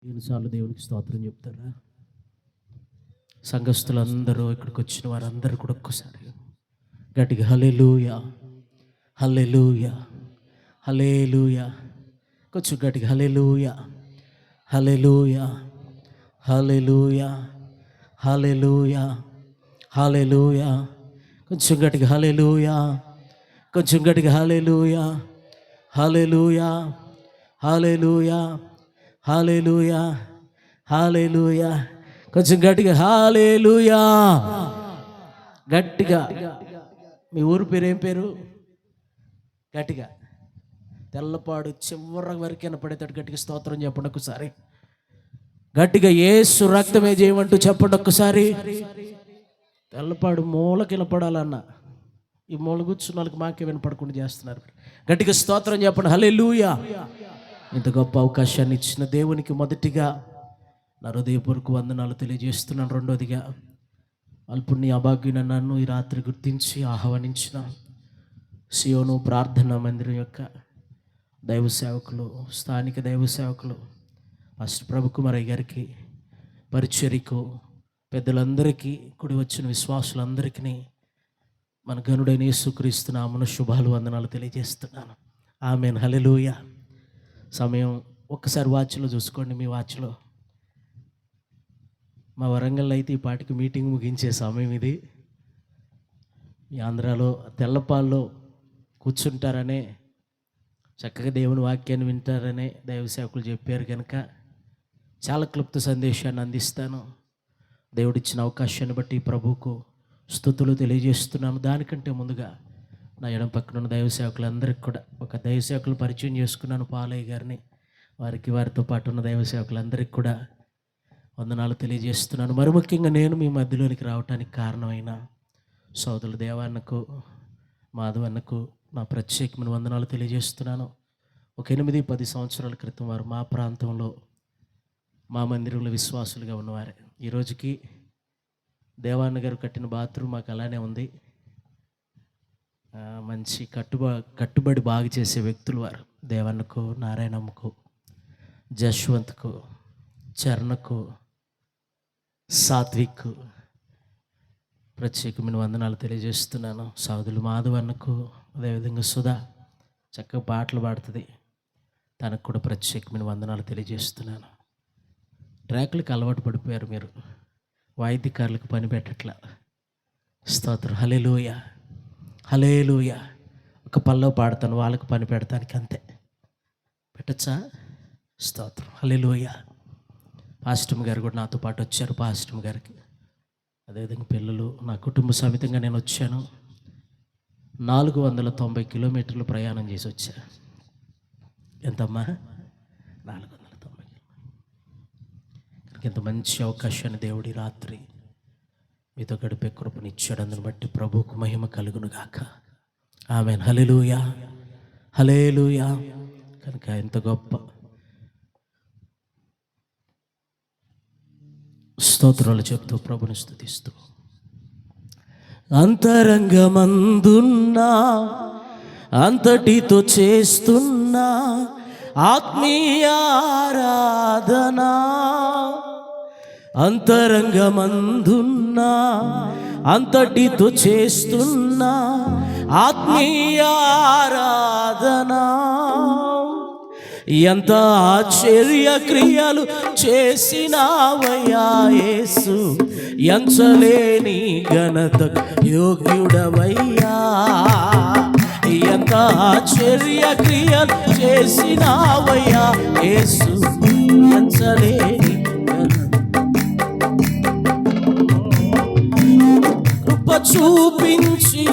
ఎన్నిసార్లు దేవునికి స్తోత్రం చెప్తారా? సంఘస్థులందరూ ఇక్కడికి వచ్చిన వారందరూ కూడా ఒక్కసారి గట్టిగా హల్లెలూయా, హల్లెలూయా, హల్లెలూయా, కొంచెం గట్టిగా హల్లెలూయా, హల్లెలూయా, హల్లెలూయా, హల్లెలూయా, హల్లెలూయా, కొంచెం గట్టిగా హల్లెలూయా, కొంచెం గట్టిగా హల్లెలూయా, హల్లెలూయా, హల్లెలూయా, హల్లెలూయా, హల్లెలూయా, కొంచెం గట్టిగా హల్లెలూయా, గట్టిగా. మీ ఊరు పేరు ఏం పేరు? గట్టిగా తెల్లపాడు చివరి వరకు వినపడేటట్టు గట్టిగా స్తోత్రం చెప్పండి ఒకసారి. గట్టిగా యేసు రక్తమే చేయమంటూ చెప్పండి ఒక్కసారి. తెల్లపాడు మూలకి వినపడాలన్న ఈ మూల కూర్చున్న వాళ్ళకి మాకే వినపడకుండా చేస్తున్నారు. గట్టిగా స్తోత్రం చెప్పండి హల్లెలూయా. ఇంత గొప్ప అవకాశాన్ని ఇచ్చిన దేవునికి మొదటిగా నా హృదయపూర్వక వందనాలు తెలియజేస్తున్నాను. రెండోదిగా అల్పుణ్ణి అభాగ్యున నన్ను ఈ రాత్రి గుర్తించి ఆహ్వానించిన సియోను ప్రార్థనా మందిరం యొక్క దైవ సేవకులు, స్థానిక దైవ సేవకులు పాస్టర్ ప్రభుకుమారయ్య గారికి, పరిచర్యకు పెద్దలందరికీ, కూడి వచ్చిన విశ్వాసులందరికీ మన గనుడైన యేసుక్రీస్తు నామమున శుభాలు వందనాలు తెలియజేస్తున్నాను. ఆమేన్, హల్లెలూయా. సమయం ఒక్కసారి వాచ్లో చూసుకోండి. మీ వాచ్లో మా వరంగల్లో అయితే ఈ పాటికి మీటింగ్ ముగించే సమయం ఇది. మీ ఆంధ్రాలో తెల్లపాల్లో కూర్చుంటారనే, చక్కగా దేవుని వాక్యాన్ని వింటారనే దైవ సేవకులు చెప్పారు కనుక చాలా క్లుప్త సందేశాన్ని అందిస్తాను. దేవుడిచ్చిన అవకాశాన్ని బట్టి ప్రభువుకు స్తుతులు తెలియజేస్తున్నాను. దానికంటే ముందుగా నా ఎడం పక్కన ఉన్న దైవ సేవకులందరికీ కూడా ఒక దైవ సేవకులు పరిచయం చేసుకున్నాను, పాలయ్య గారిని. వారితో పాటు ఉన్న దైవ సేవకులందరికీ కూడా వందనాలు తెలియజేస్తున్నాను. మరి ముఖ్యంగా నేను మీ మధ్యలోనికి రావడానికి కారణమైన సోదరులు దేవాన్నకు, మాధవన్నకు నా ప్రత్యేకమైన వందనాలు తెలియజేస్తున్నాను. ఒక 8-10 సంవత్సరాల క్రితం వారు మా ప్రాంతంలో మా మందిరంలో విశ్వాసులుగా ఉన్నవారే. ఈరోజుకి దేవాన్న గారు కట్టిన బాత్రూమ్ మాకు అలానే ఉంది. మంచి కట్టుబడి బాగా చేసే వ్యక్తులు వారు. దేవన్నకు, నారాయణమ్మకు, జశ్వంత్కు, చరణకు, సాత్విక్ ప్రత్యేకమైన వందనాలు తెలియజేస్తున్నాను. సోదరులు మాధవన్నకు, అదేవిధంగా సుధా చక్కగా పాటలు పాడుతుంది, తనకు కూడా ప్రత్యేకమైన వందనాలు తెలియజేస్తున్నాను. ట్రాక్లకు అలవాటు పడిపోయారు మీరు, వాయిద్యకారులకు పని పెట్టట్లా. స్తోత్రం, హల్లెలూయా, హల్లెలూయా. ఒక పల్లవి పాడతాను, వాళ్ళకు పని పెడతానికి అంతే. పెట్టచ్చా? స్తోత్రం, హల్లెలూయా. పాస్టమ్ గారు కూడా నాతో పాటు వచ్చారు. పాస్టమ్ గారికి అదేవిధంగా పిల్లలు, నా కుటుంబ సమేతంగా నేను వచ్చాను. 490 కిలోమీటర్లు ప్రయాణం చేసి వచ్చా. ఎంతమ్మా? 490. ఇంత మంచి అవకాశాన్ని దేవుడి రాత్రి మీతో గడిపే కృపనిచ్చాడు. అందుని బట్టి ప్రభువుకు మహిమ కలుగును గాక. ఆమేన్, హల్లెలూయా, హల్లెలూయా. కనుక ఎంత గొప్ప స్తోత్రాలు చెప్తూ ప్రభుని స్తుతిస్తూ అంతరంగమందున్నా అంతటితో చేస్తున్నా ఆత్మీయ ఆరాధనా, అంతరంగమందున్నా అంతటితో చేస్తున్నా ఆత్మీయ ఆరాధనా. ఎంత ఆశ్చర్య క్రియలు చేసినావయ్యా యేసు, ఎంచలేని ఘనత యోగ్యుడవయ్యా. ఎంత ఆశ్చర్య క్రియలు చేసినావయ్యా యేసు, ఎంచలేని కృప చూపించి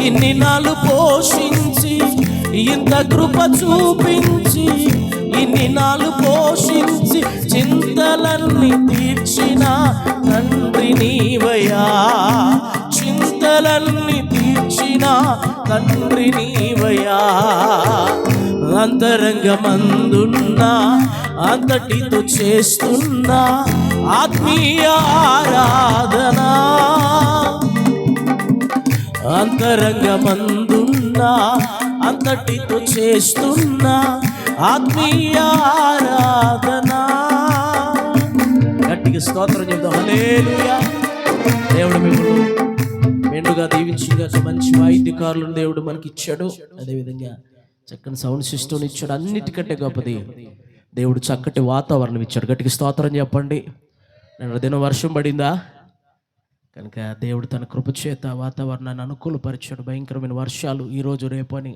ఇన్ని నాలు పోషించి, ఇంత కృప చూపించి ఇన్ని నాలు పోషించి చింతలన్నీ తీర్చిన తండ్రి నీవయ్యా, చింతలన్నీ తీర్చిన తండ్రి నీవయ్యా. అంతరంగమందున్నా అంతటితో చేస్తున్నా ఆత్మీయ ఆరాధనా, అంతరంగమందున్నా అంతటితో చేస్తున్నా ఆత్మీయ ఆరాధనా. గట్టిగా స్తోత్రం చెప్తాం. హల్లెలూయా. దేవుడు మిమ్మల్ని మెండుగా దీవించిగా మంచి వాయిద్యకారులను దేవుడు మనకి ఇచ్చాడు. అదేవిధంగా చక్కని సౌండ్ సిస్టమ్ ఇచ్చాడు. అన్నిటికంటే గొప్పది దేవుడు చక్కటి వాతావరణం ఇచ్చాడు. గట్టిగా స్తోత్రం చెప్పండి. నేను దినం వర్షం పడిందా కనుక దేవుడు తన కృప చేత వాతావరణాన్ని అనుకూలపరిచాడు. భయంకరమైన వర్షాలు ఈరోజు రేపు అని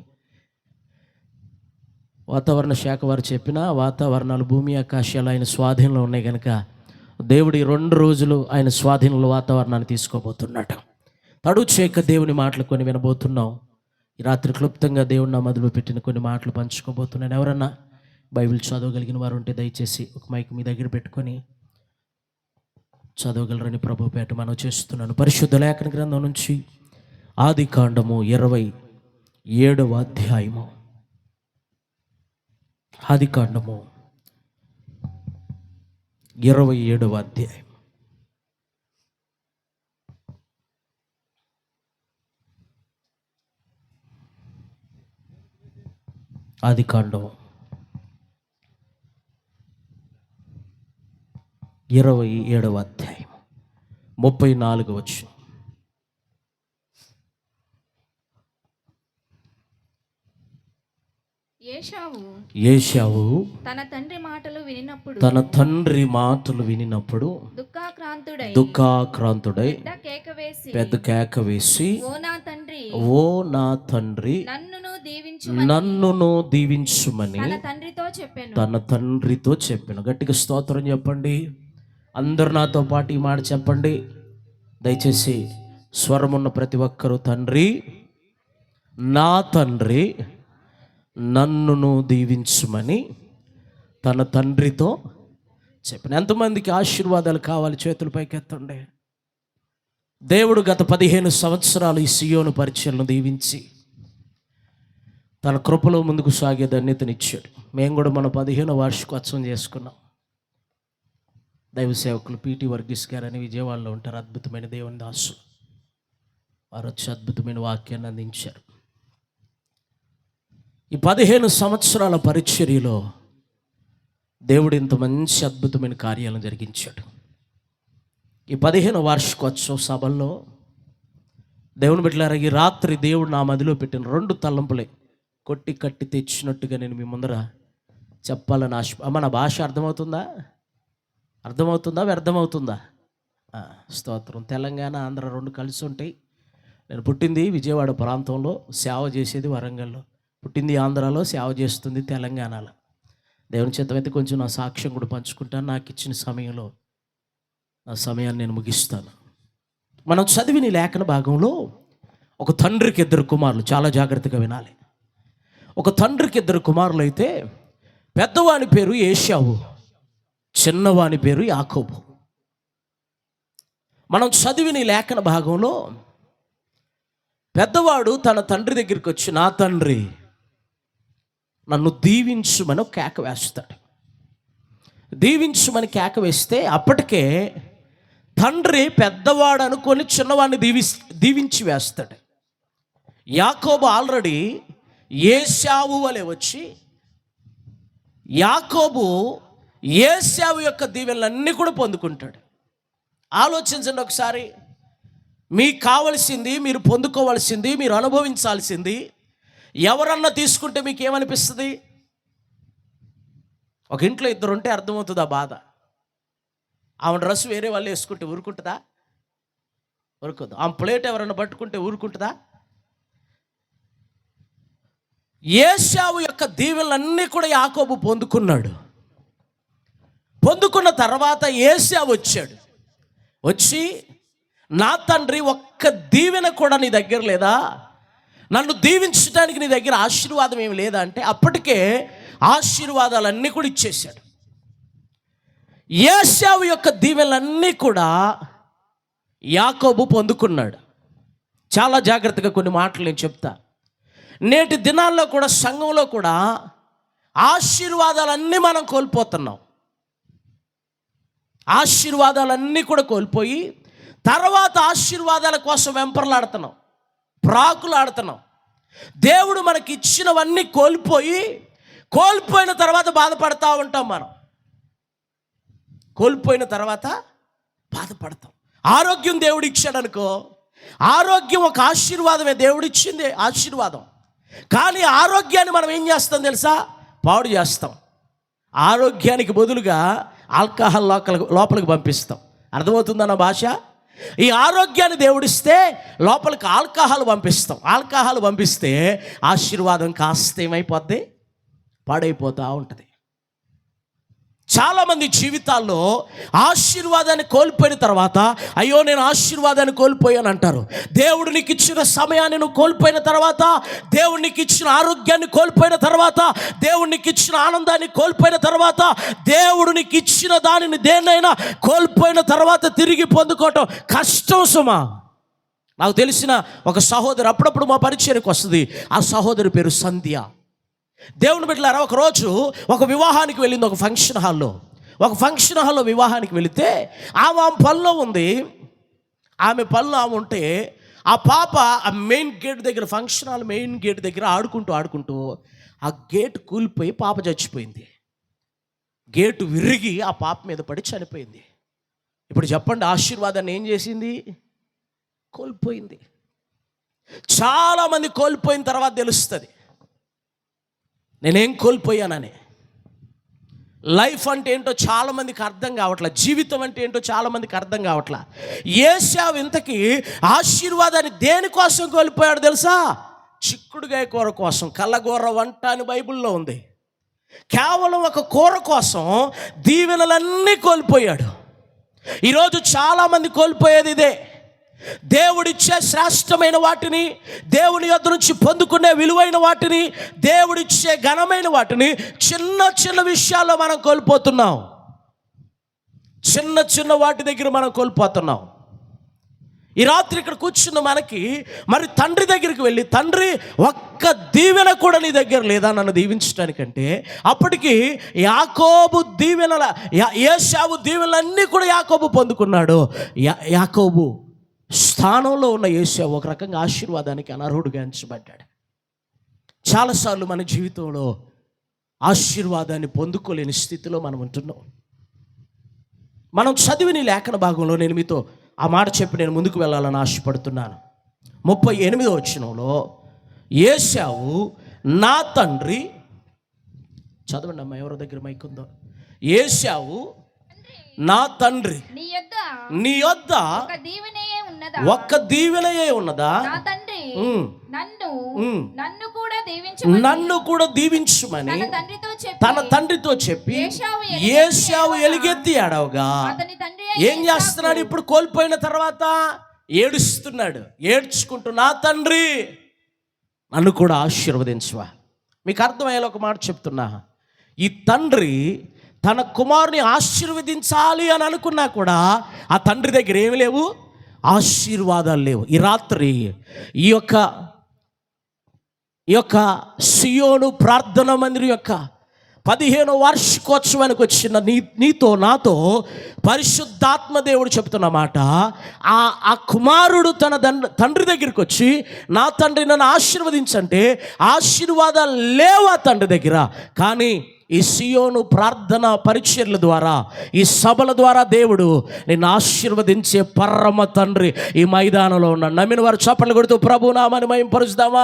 వాతావరణ శాఖ వారు చెప్పిన వాతావరణాలు భూమి ఆకాశాలు ఆయన స్వాధీనంలో ఉన్నాయి కనుక దేవుడు ఈ 2 రోజులు ఆయన స్వాధీనంలో వాతావరణాన్ని తీసుకోబోతున్నాడు. తడు చేయక దేవుని మాటలు కొన్ని వినబోతున్నాం. ఈ రాత్రి క్లుప్తంగా దేవుడు నా మదిలో పెట్టిన కొన్ని మాటలు పంచుకోబోతున్నాను. ఎవరన్నా బైబిల్ చదవగలిగిన వారు ఉంటే దయచేసి ఒక మైక్ మీ దగ్గర పెట్టుకొని చదవగలరని ప్రభు పేట మనం చేస్తున్నాను. పరిశుద్ధ లేఖన గ్రంథం నుంచి ఆదికాండము 27వ అధ్యాయము. ఆదికాండము 27వ అధ్యాయం. ఆదికాండము 27వ అధ్యాయం 34వ వచనం. ఏశావు తన తండ్రి మాటలు వినినప్పుడు దుఃఖాక్రాంతుడై పెద్ద కేక వేసి, ఓ నా తండ్రి నన్నును దీవించుమని తన తండ్రితో చెప్పాను. గట్టిగా స్తోత్రం చెప్పండి. అందరూ నాతో పాటు ఈ మాట చెప్పండి. దయచేసి స్వరమున్న ప్రతి ఒక్కరూ, తండ్రి, నా తండ్రి నన్నును దీవించుమని తన తండ్రితో చెప్పాను. ఎంతమందికి ఆశీర్వాదాలు కావాలి? చేతుల పైకెత్తండి. దేవుడు గత 15 సంవత్సరాలు ఈ సియోను పరిచయలను దీవించి తన కృపలో ముందుకు సాగే ధన్యతనిచ్చాడు. మేము కూడా మన 15వ వార్షికోత్సవం చేసుకున్నాం. దైవ సేవకులు పీటీ వర్గీస్ గారని విజయవాడలో ఉంటారు. అద్భుతమైన దేవుని దాసు. వారు వచ్చి అద్భుతమైన వాక్యాన్ని అందించారు. ఈ 15 సంవత్సరాల పరిచర్యలో దేవుడు ఇంత మంచి అద్భుతమైన కార్యాలను జరిగించాడు. ఈ 15వ వార్షికోత్సవ సభల్లో దేవుని బిడ్డలారా, ఈ రాత్రి దేవుడు నా మదిలో పెట్టిన 2 తలంపులే కొట్టి కట్టి తెచ్చినట్టుగా నేను మీ ముందర చెప్పాలని ఆశ. మన భాష అర్థమవుతుందా? వ్యర్థమవుతుందా? స్తోత్రం. తెలంగాణ ఆంధ్ర 2 కలిసి ఉంటాయి. నేను పుట్టింది విజయవాడ ప్రాంతంలో, సేవ చేసేది వరంగల్లో. పుట్టింది ఆంధ్రాలో, సేవ చేస్తుంది తెలంగాణలో. దేవుని చిత్తమైతే కొంచెం నా సాక్ష్యం కూడా పంచుకుంటాను. నాకు ఇచ్చిన సమయంలో నా సమయాన్ని నేను ముగిస్తాను. మనం చదివిన లేఖన భాగంలో ఒక తండ్రికి 2 కుమారులు. చాలా జాగ్రత్తగా వినాలి. ఒక తండ్రికి 2 కుమారులు అయితే పెద్దవాని పేరు ఏశావు, చిన్నవాని పేరు యాకోబు. మనం చదివిన లేఖన భాగంలో పెద్దవాడు తన తండ్రి దగ్గరికి వచ్చి, నా తండ్రి నన్ను దీవించుమని కేక వేస్తాడు. దీవించుమని కేక వేస్తే అప్పటికే తండ్రి పెద్దవాడు అనుకొని చిన్నవాడిని దీవించి వేస్తాడు. యాకోబు ఆల్రెడీ ఏశావు వలె వచ్చి, యాకోబు ఏశావు యొక్క దీవెనలన్నీ కూడా పొందుకుంటాడు. ఆలోచించండి ఒకసారి. మీకు కావలసింది, మీరు పొందుకోవాల్సింది, మీరు అనుభవించాల్సింది ఎవరన్నా తీసుకుంటే మీకు ఏమనిపిస్తుంది? ఒక ఇంట్లో 2 ఉంటే అర్థమవుతుంది ఆ బాధ. ఆమె డ్రెస్ వేరే వాళ్ళు వేసుకుంటే ఊరుకుంటుందా? ఊరుకోదు. ఆమె ప్లేట్ ఎవరన్నా పట్టుకుంటే ఊరుకుంటుందా? ఏశావు యొక్క దీవెనలన్నీ కూడా యాకోబు పొందుకున్నాడు. పొందుకున్న తర్వాత ఏశావు వచ్చాడు. వచ్చి, నా తండ్రి, ఒక్క దీవెన కూడా నీ దగ్గర లేదా? నన్ను దీవించడానికి నీ దగ్గర ఆశీర్వాదం ఏమి లేదా అంటే అప్పటికే ఆశీర్వాదాలన్నీ కూడా ఇచ్చేశాడు. ఏశావు యొక్క దీవెనలన్నీ కూడా యాకోబు పొందుకున్నాడు. చాలా జాగ్రత్తగా కొన్ని మాటలు నేను చెప్తా. నేటి దినాల్లో కూడా, సంఘంలో కూడా ఆశీర్వాదాలన్నీ మనం కోల్పోతున్నాం. ఆశీర్వాదాలన్నీ కూడా కోల్పోయి తర్వాత ఆశీర్వాదాల కోసం వెంపర్లాడుతున్నాం, ప్రాకులాడుతున్నాం. దేవుడు మనకి ఇచ్చినవన్నీ కోల్పోయిన తర్వాత బాధపడతా ఉంటాం. మనం కోల్పోయిన తర్వాత బాధపడతాం. ఆరోగ్యం దేవుడు ఇచ్చాడు అనుకో, ఆరోగ్యం ఒక ఆశీర్వాదమే, దేవుడు ఇచ్చింది ఆశీర్వాదం. కానీ ఆరోగ్యాన్ని మనం ఏం చేస్తాం తెలుసా? పాడు చేస్తాం. ఆరోగ్యానికి బదులుగా ఆల్కహాల్ లోపలికి పంపిస్తాం. అర్థమవుతుందన్న భాష? ఈ ఆరోగ్యాన్ని దేవుడిస్తే లోపలికి ఆల్కహాల్ పంపిస్తాం. ఆల్కహాల్ పంపిస్తే ఆశీర్వాదం కాస్త ఏమైపోద్ది? పాడైపోతూ ఉంటుంది. చాలామంది జీవితాల్లో ఆశీర్వాదాన్ని కోల్పోయిన తర్వాత అయ్యో నేను ఆశీర్వాదాన్ని కోల్పోయాను అంటారు. దేవుడు నీకు ఇచ్చిన సమయాన్ని నువ్వు కోల్పోయిన తర్వాత, దేవుడు నీకు ఇచ్చిన ఆరోగ్యాన్ని కోల్పోయిన తర్వాత, దేవుడు నీకు ఇచ్చిన ఆనందాన్ని కోల్పోయిన తర్వాత, దేవుడు నీకు ఇచ్చిన దానిని దేన్నైనా కోల్పోయిన తర్వాత తిరిగి పొందుకోవటం కష్టం సుమా. నాకు తెలిసిన ఒక సహోదరు అప్పుడప్పుడు మా పరిచయానికి వస్తుంది. ఆ సహోదరి పేరు సంధ్య. దేవుని బిడ్డలారా, ఒకరోజు ఒక వివాహానికి వెళ్ళింది. ఒక ఫంక్షన్ హాల్లో వివాహానికి వెళితే ఆమె పనిలో ఉంది. ఆమె పనిలో ఆమె ఉంటే ఆ పాప ఆ మెయిన్ గేట్ దగ్గర, ఫంక్షన్ హాల్ మెయిన్ గేట్ దగ్గర ఆడుకుంటూ ఆ గేట్ కూలిపోయి పాప చచ్చిపోయింది. గేటు విరిగి ఆ పాప మీద పడి చనిపోయింది. ఇప్పుడు చెప్పండి, ఆశీర్వాదాన్ని ఏం చేసింది? కోల్పోయింది. చాలామంది కోల్పోయిన తర్వాత తెలుస్తుంది నేనేం కోల్పోయానని. లైఫ్ అంటే ఏంటో చాలామందికి అర్థం కావట్లా, జీవితం అంటే ఏంటో చాలామందికి అర్థం కావట్లా. ఏశావు ఇంతకీ ఆశీర్వాదాన్ని దేనికోసం కోల్పోయాడు తెలుసా? చిక్కుడుగాయ కూర కోసం. కల్లగూర వంట అని బైబిల్లో ఉంది. కేవలం ఒక కూర కోసం దీవెనలన్నీ కోల్పోయాడు. ఈరోజు చాలామంది కోల్పోయేది ఇదే. దేవుడిచ్చే శ్రేష్టమైన వాటిని, దేవుని యొద్ద నుంచి పొందుకునే విలువైన వాటిని, దేవుడిచ్చే ఘనమైన వాటిని చిన్న చిన్న విషయాల్లో మనం కోల్పోతున్నాం. చిన్న వాటి దగ్గర మనం కోల్పోతున్నాం. ఈ రాత్రి ఇక్కడ కూర్చున్న మనకి మరి తండ్రి దగ్గరికి వెళ్ళి, తండ్రి ఒక్క దీవెన కూడా నీ దగ్గర లేదా నన్ను దీవించడానికంటే, అప్పటికి యాకోబు ఏశావు దీవెనలన్నీ కూడా యాకోబు పొందుకున్నాడు. యాకోబు స్థానంలో ఉన్న ఏశావు ఒక రకంగా ఆశీర్వాదానికి అనర్హుడుగా ఎంచబడ్డాడు. చాలాసార్లు మన జీవితంలో ఆశీర్వాదాన్ని పొందుకోలేని స్థితిలో మనం ఉంటున్నాం. మనం చదివిన లేఖన భాగంలో నేను మీతో ఆ మాట చెప్పి నేను ముందుకు వెళ్ళాలని ఆశపడుతున్నాను. 38వ వచనంలో ఏశావు నా తండ్రి, చదవండి అమ్మా, ఎవరి దగ్గర మైక్ ఉందో. ఏశావు నా తండ్రి, నీ యొద్ద ఒక్క దీవెనయే ఉన్నదా? నన్ను కూడా దీవించుమని తన తండ్రితో చెప్పి ఏశావు ఎలుగెత్తి ఏడవగా. ఏం చేస్తున్నాడు ఇప్పుడు? కోల్పోయిన తర్వాత ఏడుస్తున్నాడు. ఏడ్చుకుంటూ నా తండ్రి నన్ను కూడా ఆశీర్వదించువా. మీకు అర్థమయ్యేలా ఒక మాట చెప్తున్నా. ఈ తండ్రి తన కుమారుని ఆశీర్వదించాలి అని అనుకున్నా కూడా ఆ తండ్రి దగ్గర ఏమి లేవు, ఆశీర్వాదాలు లేవు. ఈ రాత్రి ఈ యొక్క సియోను ప్రార్థనా మందిరం యొక్క 15వ వార్షికోత్సవానికి వచ్చిన నీతో నాతో పరిశుద్ధాత్మ దేవుడు చెప్తున్న మాట, ఆ కుమారుడు తన తండ్రి దగ్గరికి వచ్చి నా తండ్రి నన్ను ఆశీర్వదించంటే ఆశీర్వాదాలు లేవు ఆ తండ్రి దగ్గర. కానీ ఈ సియోను ప్రార్థన పరిచర్ల ద్వారా, ఈ సభల ద్వారా దేవుడు నిన్ను ఆశీర్వదించే పరమ తండ్రి ఈ మైదానంలో ఉన్నాడు. నమ్మిన వారు చప్పట్లు కొడుతూ ప్రభు నామని మహింపరుస్తామా.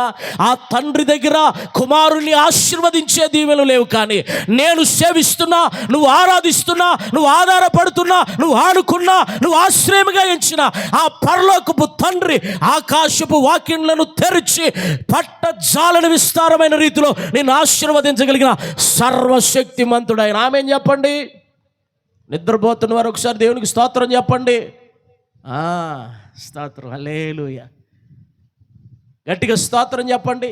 ఆ తండ్రి దగ్గర కుమారుని ఆశీర్వదించే దీవెనలు లేవు. కానీ నేను సేవిస్తున్నా, నువ్వు ఆరాధిస్తున్నా, నువ్వు ఆధారపడుతున్నా, నువ్వు ఆడుకున్నా, నువ్వు ఆశ్రయముగా ఎంచిన ఆ పరలోకపు తండ్రి ఆకాశపు వాక్యములను తెరిచి పట్టజాలని విస్తారమైన రీతిలో నిన్ను ఆశీర్వదించగలిగిన సర్వశక్తిమంతుడైన ఆమేన్ చెప్పండి. నిద్రపోతున్న వారు ఒకసారి దేవునికి స్తోత్రం చెప్పండి. స్తోత్రం, హల్లెలూయా. గట్టిగా స్తోత్రం చెప్పండి.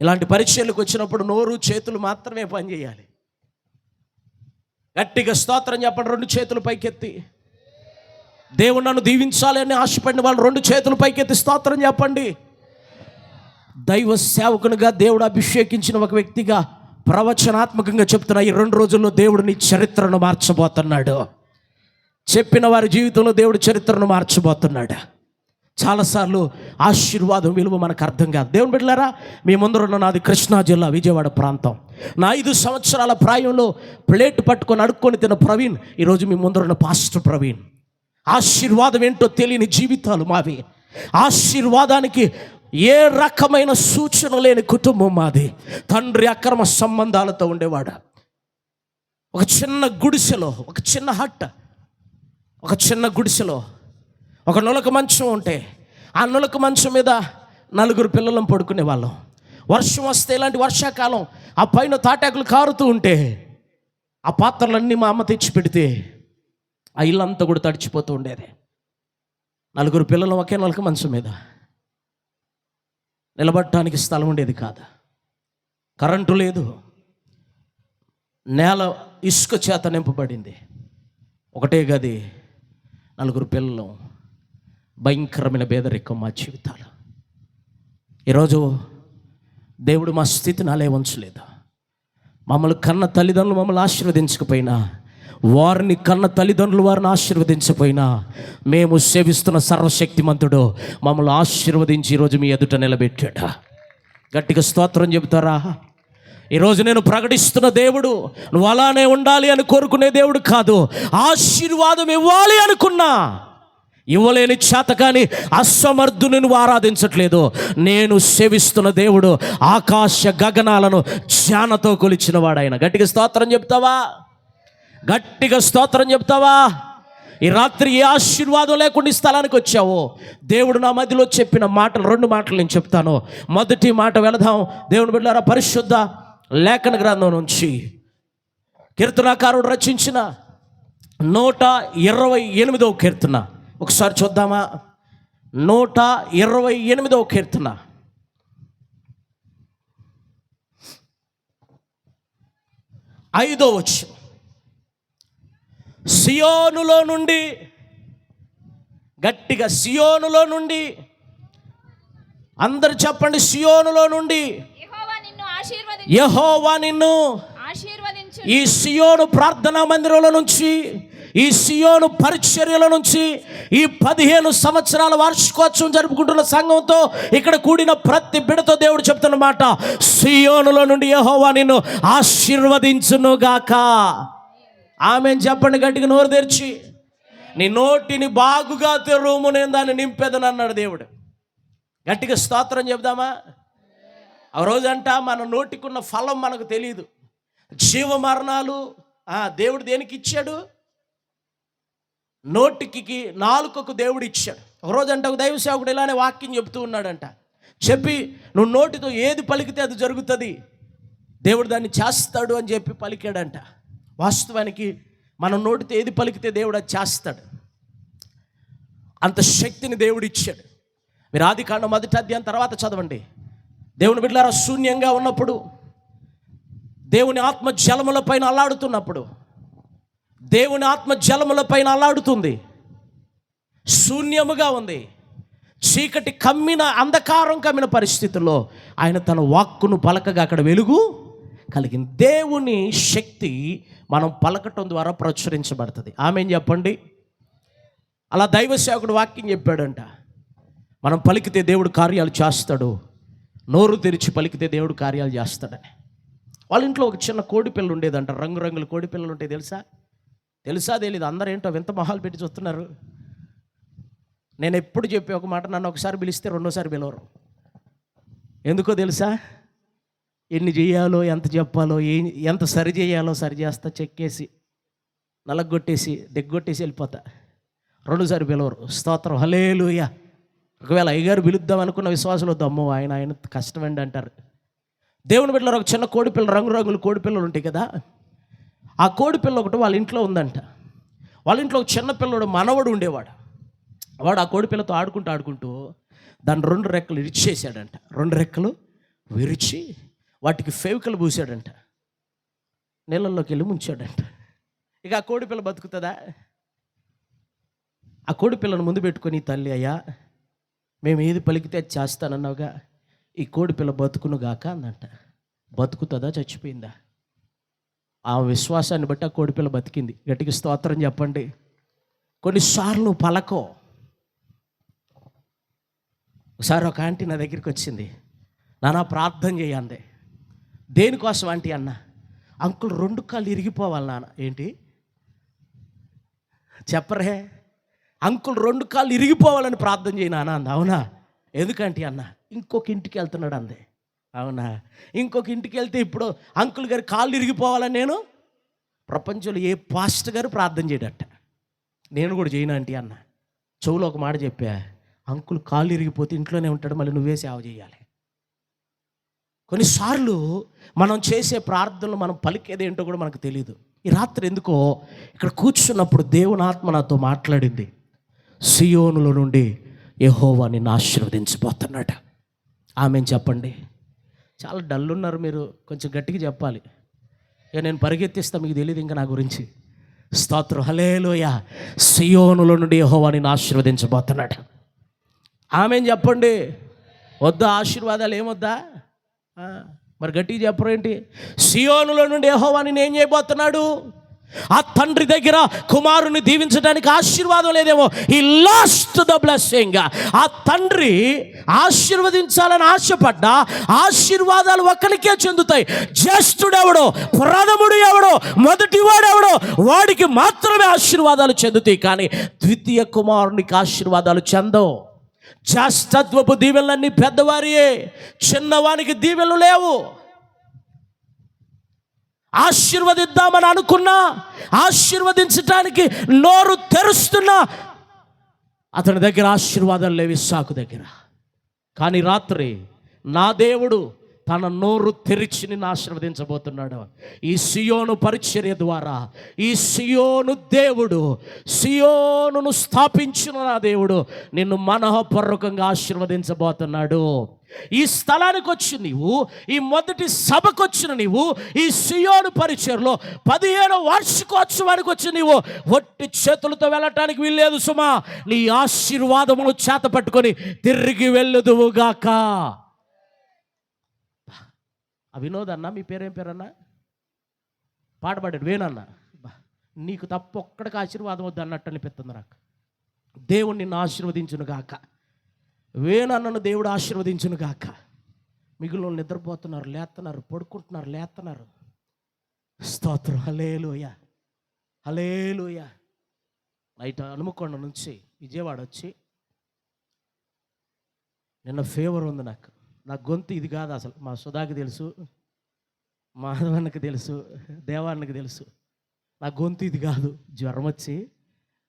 ఇలాంటి పరీక్షలకు వచ్చినప్పుడు నోరు చేతులు మాత్రమే పనిచేయాలి. గట్టిగా స్తోత్రం చెప్పండి. 2 చేతులు పైకెత్తి దేవుడు నన్ను దీవించాలి అని ఆశపడిన వాళ్ళు 2 చేతులు పైకెత్తి స్తోత్రం చెప్పండి. దైవ సేవకునిగా దేవుడు అభిషేకించిన ఒక వ్యక్తిగా ప్రవచనాత్మకంగా చెప్తున్నా, ఈ 2 రోజుల్లో దేవుడు నీ చరిత్రను మార్చబోతున్నాడు. చెప్పిన వారి జీవితంలో దేవుడు చరిత్రను మార్చబోతున్నాడు. చాలాసార్లు ఆశీర్వాదం విలువ మనకు అర్థం కాదు. దేవుని బిడ్డలారా, మీ ముందరున్న నాది కృష్ణా జిల్లా విజయవాడ ప్రాంతం. నా 5 సంవత్సరాల ప్రాయంలో ప్లేట్ పట్టుకొని అడుక్కొని తిన్న ప్రవీణ్ ఈరోజు మీ ముందరున్న పాస్టర్ ప్రవీణ్. ఆశీర్వాదం ఏంటో తెలియని జీవితాలు మావి. ఆశీర్వాదానికి ఏ రకమైన సూచన లేని కుటుంబం మాది. తండ్రి అక్రమ సంబంధాలతో ఉండేవాడు. ఒక చిన్న గుడిసెలో, ఒక చిన్న హట్, ఒక చిన్న గుడిసెలో ఒక నులక మంచం ఉంటే ఆ నులక మంచం మీద 4 పిల్లలను పడుకునే వాళ్ళం. వర్షం వస్తే, ఇలాంటి వర్షాకాలం, ఆ పైన తాటాకులు కారుతూ ఉంటే ఆ పాత్రలన్నీ మా అమ్మ తెచ్చి పెడితే ఆ ఇల్లంతా కూడా తడిచిపోతూ ఉండేది. 4 పిల్లలు ఒకే నులక మంచం మీద. నిలబడటానికి స్థలం ఉండేది కాదు. కరెంటు లేదు. నేల ఇసుక చేత నింపబడింది. ఒకటే గది, 4 పిల్లలు. భయంకరమైన పేదరికం మా జీవితాలు. ఈరోజు దేవుడు మా స్థితిని అలే ఉంచలేదు. మమ్మల్ని కన్న తల్లిదండ్రులు మమ్మల్ని ఆశీర్వదించకపోయినా, వారిని కన్న తల్లిదండ్రులు వారిని ఆశీర్వదించకపోయినా, మేము సేవిస్తున్న సర్వశక్తిమంతుడు మమ్మల్ని ఆశీర్వదించి ఈరోజు మీ ఎదుట నిలబెట్టాడు. గట్టిగా స్తోత్రం చెబుతారా? ఈరోజు నేను ప్రకటిస్తున్న దేవుడు నువ్వు అలానే ఉండాలి అని కోరుకునే దేవుడు కాదు. ఆశీర్వాదం ఇవ్వాలి అనుకున్నా ఇవ్వలేని చేతకాని అసమర్థుని నువ్వు ఆరాధించట్లేదు. నేను సేవిస్తున్న దేవుడు ఆకాశ గగనాలను జ్ఞానతో కొలిచిన వాడాయన. గట్టిగా స్తోత్రం చెప్తావా? గట్టిగా స్తోత్రం చెప్తావా? ఈ రాత్రి ఏ ఆశీర్వాదం లేకుండా ఈ స్థలానికి వచ్చావో దేవుడు నా మధ్యలో చెప్పిన మాటలు, 2 మాటలు నేను చెప్తాను. మొదటి మాట వెళదాం. దేవుని బిడ్డలారా, పరిశుద్ధ లేఖన గ్రంథం నుంచి కీర్తనాకారుడు రచించిన 128వ కీర్తన ఒకసారి చూద్దామా? 128వ కీర్తన 5వ వచనం. సియోనులో నుండి, గట్టిగా సియోనులో నుండి, అందరు చెప్పండి, సియోనులో నుండి యెహోవా నిన్ను ఈ సియోను ప్రార్థనా మందిరంలో నుంచి, ఈ సియోను పరిచర్యల నుంచి, ఈ 15 సంవత్సరాల వార్షికోత్సవం జరుపుకుంటున్న సంఘంతో ఇక్కడ కూడిన ప్రతి బిడ్డతో దేవుడు చెప్తున్న మాట, సియోనులో నుండి యెహోవా నిన్ను ఆశీర్వదించునుగాక. ఆమేన్ చెప్పండి గట్టిగా, నోరు తెరిచి. నీ నోటిని బాగుగా తెరుము, నేను దాన్ని నింపేదని అన్నాడు దేవుడు. గట్టిగా స్తోత్రం చెప్దామా? ఆ రోజంట మన నోటికున్న ఫలం మనకు తెలియదు. జీవ మరణాలు దేవుడు దేనికి ఇచ్చాడు? నోటికి, నాలుకకు దేవుడు ఇచ్చాడు. ఒకరోజంట ఒక దైవ సేవకుడు ఇలానే వాక్యం చెప్తూ ఉన్నాడంట. చెప్పి, నువ్వు నోటితో ఏది పలికితే అది జరుగుతుంది, దేవుడు దాన్ని చేస్తాడు అని చెప్పి పలికాడంట. వాస్తవానికి మనం నోటితో ఏది పలికితే దేవుడు అది చేస్తాడు. అంత శక్తిని దేవుడు ఇచ్చాడు. మీరు ఆదికాండం 1వ అధ్యాయం తర్వాత చదవండి. దేవుని బిడ్డలారా, శూన్యంగా ఉన్నప్పుడు, దేవుని ఆత్మ జలముల పైన అల్లాడుతున్నప్పుడు, దేవుని ఆత్మ జలముల పైన అల్లాడుతుంది, శూన్యముగా ఉంది, చీకటి కమ్మిన, అంధకారం కమ్మిన పరిస్థితుల్లో ఆయన తన వాక్కును పలకగా అక్కడ వెలుగు కలిగింది. దేవుని శక్తి మనం పలకటం ద్వారా ప్రచురించబడుతుంది. ఆమేన్ చెప్పండి. అలా దైవ సేవకుడు వాక్యం చెప్పాడంట, మనం పలికితే దేవుడు కార్యాలు చేస్తాడు, నోరు తెరిచి పలికితే దేవుడు కార్యాలు చేస్తాడని. వాళ్ళ ఇంట్లో ఒక చిన్న కోడిపిల్ల ఉండేదంట. రంగురంగుల కోడిపిల్లలు ఉంటాయి, తెలుసా తెలీదు? అందరూ ఏంటో వింత మొహాలు పెట్టి చూస్తున్నారు. నేను ఎప్పుడు చెప్పే ఒక మాట, నన్ను ఒకసారి పిలిస్తే రెండోసారి పిలవరు. ఎందుకో తెలుసా? ఎన్ని చేయాలో, ఎంత చెప్పాలో, ఎంత సరి చేయాలో సరి చేస్తా, చెక్కేసి నలగొట్టేసి దిగ్గొట్టేసి వెళ్ళిపోతా. రెండోసారి పిలవరు. స్తోత్రం, హల్లెలూయా. ఒకవేళ అయ్యగారు పిలుద్దాం అనుకున్న విశ్వాసులు వద్దు, అమ్మో ఆయన కష్టమండి అంటారు. దేవుని బిడ్డలారా, ఒక చిన్న కోడిపిల్ల, రంగురంగుల కోడిపిల్లలు ఉంటాయి కదా, ఆ కోడిపిల్ల ఒకటి వాళ్ళ ఇంట్లో ఉందంట. వాళ్ళ ఇంట్లో ఒక చిన్న పిల్లడు మనవడు ఉండేవాడు. వాడు ఆ కోడిపిల్లతో ఆడుకుంటూ దాని 2 రెక్కలు విరిచేసాడంట. 2 రెక్కలు విరిచి వాటికి ఫెవికల్ పూసాడంట. నీళ్ళల్లోకి వెళ్ళి ముంచాడంట. ఇక ఆ కోడిపిల్ల బతుకుతుందా? ఆ కోడిపిల్లను ముందు పెట్టుకొని, తల్లి, అయ్యా మేము ఏది పలికితే అది చేస్తానన్నావుగా, ఈ కోడిపిల్ల బతుకునుగాక అందంట. బతుకుతుందా, చచ్చిపోయిందా? ఆ విశ్వాసాన్ని బట్టి ఆ కోడిపిల్ల బతికింది. గట్టిగా స్తోత్రం చెప్పండి. కొన్నిసార్లు పలకో, ఒకసారి ఒక ఆంటీ నా దగ్గరికి వచ్చింది. నాన్న ప్రార్థన చేయండి. దేనికోసం ఆంటీ అన్న? అంకుల్ 2 కాళ్ళు ఇరిగిపోవాలి నాన్న. ఏంటి చెప్పరే? అంకుల్ 2 కాళ్ళు ఇరిగిపోవాలని ప్రార్థన చేయి నాన్న అంది. అవునా, ఎందుకంటే అన్న? ఇంకొక ఇంటికి వెళ్తున్నాడు అంది. అవునా, ఇంకొక ఇంటికి వెళ్తే ఇప్పుడు అంకుల్ గారి కాళ్ళు ఇరిగిపోవాలని నేను ప్రపంచంలో ఏ పాస్టర్ గారు ప్రార్థన చేయడట. నేను కూడా చేయను ఆంటీ అన్న. చెవులో ఒక మాట చెప్పా, అంకుల్ కాళ్ళు ఇరిగిపోతే ఇంట్లోనే ఉంటాడు, మళ్ళీ నువ్వే సేవ చేయాలి. కొన్నిసార్లు మనం చేసే ప్రార్థనలు మనం పలికేది ఏంటో కూడా మనకు తెలియదు. ఈ రాత్రి ఎందుకో ఇక్కడ కూర్చున్నప్పుడు దేవుని ఆత్మ నాతో మాట్లాడింది. సియోనులో నుండి యెహోవా నిన్ను ఆశీర్వదించబోతున్నాడు. ఆమేన్ చెప్పండి. చాలా డల్ ఉన్నారు మీరు, కొంచెం గట్టిగా చెప్పాలి. ఇక నేను పరిగెత్తిస్తా, మీకు తెలియదు ఇంకా నా గురించి. స్తోత్రం, హల్లెలూయా. సియోనులో నుండి యెహోవా నిన్ను ఆశీర్వదించబోతున్నాడు. ఆమేన్ చెప్పండి. వద్దా ఆశీర్వాదాలు? ఏమొద్దా? మరి గట్టిగా చెప్పరేంటి? సియోనులో నుండి యెహోవా నిన్ను ఏం చేయబోతున్నాడు? ఆ తండ్రి దగ్గర కుమారుని దీవించడానికి ఆశీర్వాదం లేదేమో. ఈ లాస్ట్ ద బ్లెస్సింగ్. ఆ తండ్రి ఆశీర్వదించాలని ఆశపడ్డా ఆశీర్వాదాలు ఒక్కరికే చెందుతాయి. జ్యేష్ఠుడు ఎవడో, ప్రథముడు ఎవడో, మొదటివాడు ఎవడో, వాడికి మాత్రమే ఆశీర్వాదాలు చెందుతాయి. కానీ ద్వితీయ కుమారునికి ఆశీర్వాదాలు చెందవు. జ్యేష్ఠత్వపు దీవెనలన్నీ పెద్దవారియే, చిన్నవానికి దీవెనలు లేవు. ఆశీర్వదిద్దామని అనుకున్నా, ఆశీర్వదించడానికి నోరు తెరుస్తున్నా అతని దగ్గర ఆశీర్వాదాలు లేవు, ఇస్సాకు దగ్గర. కానీ రాత్రి నా దేవుడు తన నోరు తెరిచి నిన్ను ఆశీర్వదించబోతున్నాడు. ఈ సియోను పరిచర్య ద్వారా ఈ సియోను దేవుడు, సియోనును స్థాపించిన నా దేవుడు నిన్ను మనఃపూర్వకంగా ఆశీర్వదించబోతున్నాడు. ఈ స్థలానికి వచ్చి నీవు, ఈ మొదటి సభకు వచ్చిన నీవు, ఈ సియోను పరిచర్లో 15వ వార్షికోత్సవానికి వచ్చి నీవు ఒట్టి చేతులతో వెళ్ళటానికి వీల్లేదు సుమా. నీ ఆశీర్వాదమును చేత పట్టుకొని తిరిగి వెళ్ళుదువుగాక. వినోద్ అన్న, మీ పేరేం పేరన్నా? పాట పాడాడు వేణన్న. నీకు తప్ప ఒక్కడికి ఆశీర్వాదం వద్దు అన్నట్టు అనిపిస్తుంది నాకు. దేవుడు నిన్ను ఆశీర్వదించును గాక. వేణన్నను దేవుడు ఆశీర్వదించును గాక. మిగిలిన నిద్రపోతున్నారు, లేస్తున్నారు, పడుకుంటున్నారు, లేస్తున్నారు. స్తోత్రం, హల్లెలూయా, హల్లెలూయా. నైట్ హనుమకొండ నుంచి విజయవాడ వచ్చి నిన్న ఫీవర్ ఉంది నాకు. నా గొంతు ఇది కాదు అసలు. మా సుధాకి తెలుసు, మాధవన్నకి తెలుసు, దేవాన్నకి తెలుసు. నా గొంతు ఇది కాదు. జ్వరం వచ్చి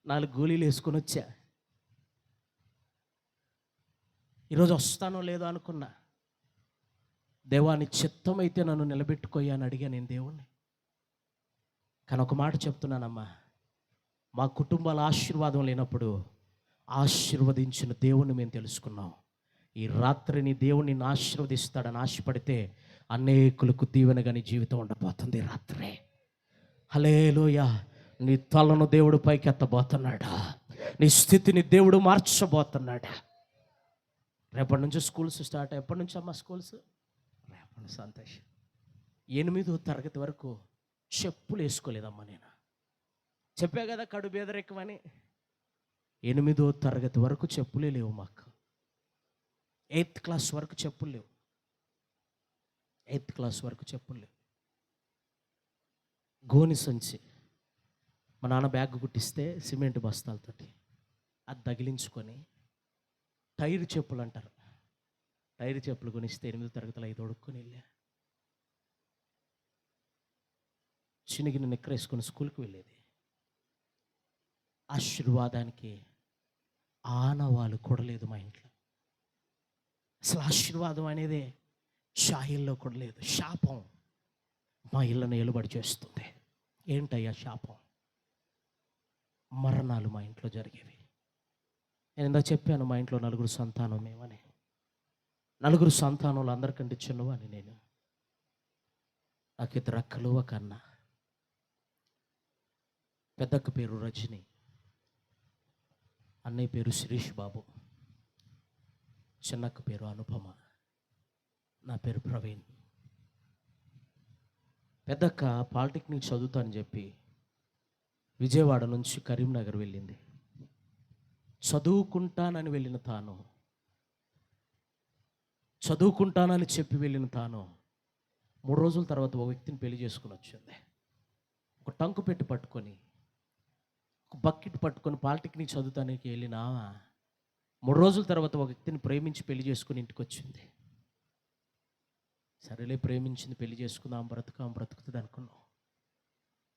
4 గోళీలు వేసుకొని వచ్చా. ఈరోజు వస్తానో లేదో అనుకున్నా. దేవాని చిత్తం అయితే నన్ను నిలబెట్టుకోయని అడిగా నేను దేవుణ్ణి. కానీ ఒక మాట చెప్తున్నానమ్మా, మా కుటుంబాల ఆశీర్వాదం లేనప్పుడు ఆశీర్వదించిన దేవుణ్ణి మేము తెలుసుకున్నాం. ఈ రాత్రిని దేవుని ఆశీర్వదిస్తాడని ఆశపడితే అనేకులకు దీవెనగా నీ జీవితం ఉండబోతుంది. రాత్రే హల్లెలూయా. నీ తలను దేవుడు పైకి ఎత్తబోతున్నాడా, నీ స్థితిని దేవుడు మార్చబోతున్నాడా. రేపటి నుంచి స్కూల్స్ స్టార్ట్. ఎప్పటి నుంచి అమ్మా స్కూల్స్? రేపటి సంతోషం. 8వ తరగతి వరకు చెప్పులు వేసుకోలేదమ్మా నేను. చెప్పా కదా కడు బేదరెక్కమని. 8వ తరగతి వరకు చెప్పులే లేవు మాకు. 8th క్లాస్ వరకు చెప్పులు లేవు. 8th క్లాస్ వరకు చెప్పులు లేవు. గోని సంచి మా నాన్న బ్యాగ్ కుట్టిస్తే సిమెంట్ బస్తాలతోటి అది తగిలించుకొని టైర్ చెప్పులు అంటారు, టైర్ చెప్పులు కొనిస్తే 8వ తరగతిలో 5 తొడుక్కొని వెళ్ళా. చినిగిన నిక్కరేసుకొని స్కూల్కి వెళ్ళేది. ఆశీర్వాదానికి ఆనవాళ్ళు కూడా లేదు మా ఇంట్లో. అసలు ఆశీర్వాదం అనేది షాయిల్లో కూడా లేదు. శాపం మా ఇళ్ళను ఏలుబడి చేస్తుంది. ఏంటయ్యా శాపం? మరణాలు మా ఇంట్లో జరిగేవి. నేను ఇందాక చెప్పాను, మా ఇంట్లో 4 సంతానం మేమని. 4 సంతానంలో అందరికంటే చిన్నవాడిని నేను. నాకు 2 అక్కలు, 1 అన్న. పెద్దక్క పేరు రజని, అన్నయ్య పేరు శిరీష్ బాబు, చిన్నక్క పేరు అనుపమ, నా పేరు ప్రవీణ్. పెద్దక్క పాలిటెక్నిక్ చదువుతానని చెప్పి విజయవాడ నుంచి కరీంనగర్ వెళ్ళింది. చదువుకుంటానని వెళ్ళిన తాను చదువుకుంటానని చెప్పి వెళ్ళిన తాను 3 రోజుల తర్వాత ఒక వ్యక్తిని పెళ్లి చేసుకుని వచ్చింది. ఒక టంకు పెట్టి పట్టుకొని, ఒక బకెట్ పట్టుకొని పాలిటెక్నిక్ చదువుతానికి వెళ్ళిన 3 రోజుల తర్వాత ఒక వ్యక్తిని ప్రేమించి పెళ్లి చేసుకుని ఇంటికి వచ్చింది. సరేలే, ప్రేమించింది, పెళ్లి చేసుకుందాం, బ్రతుకుతుంది అనుకున్నాం.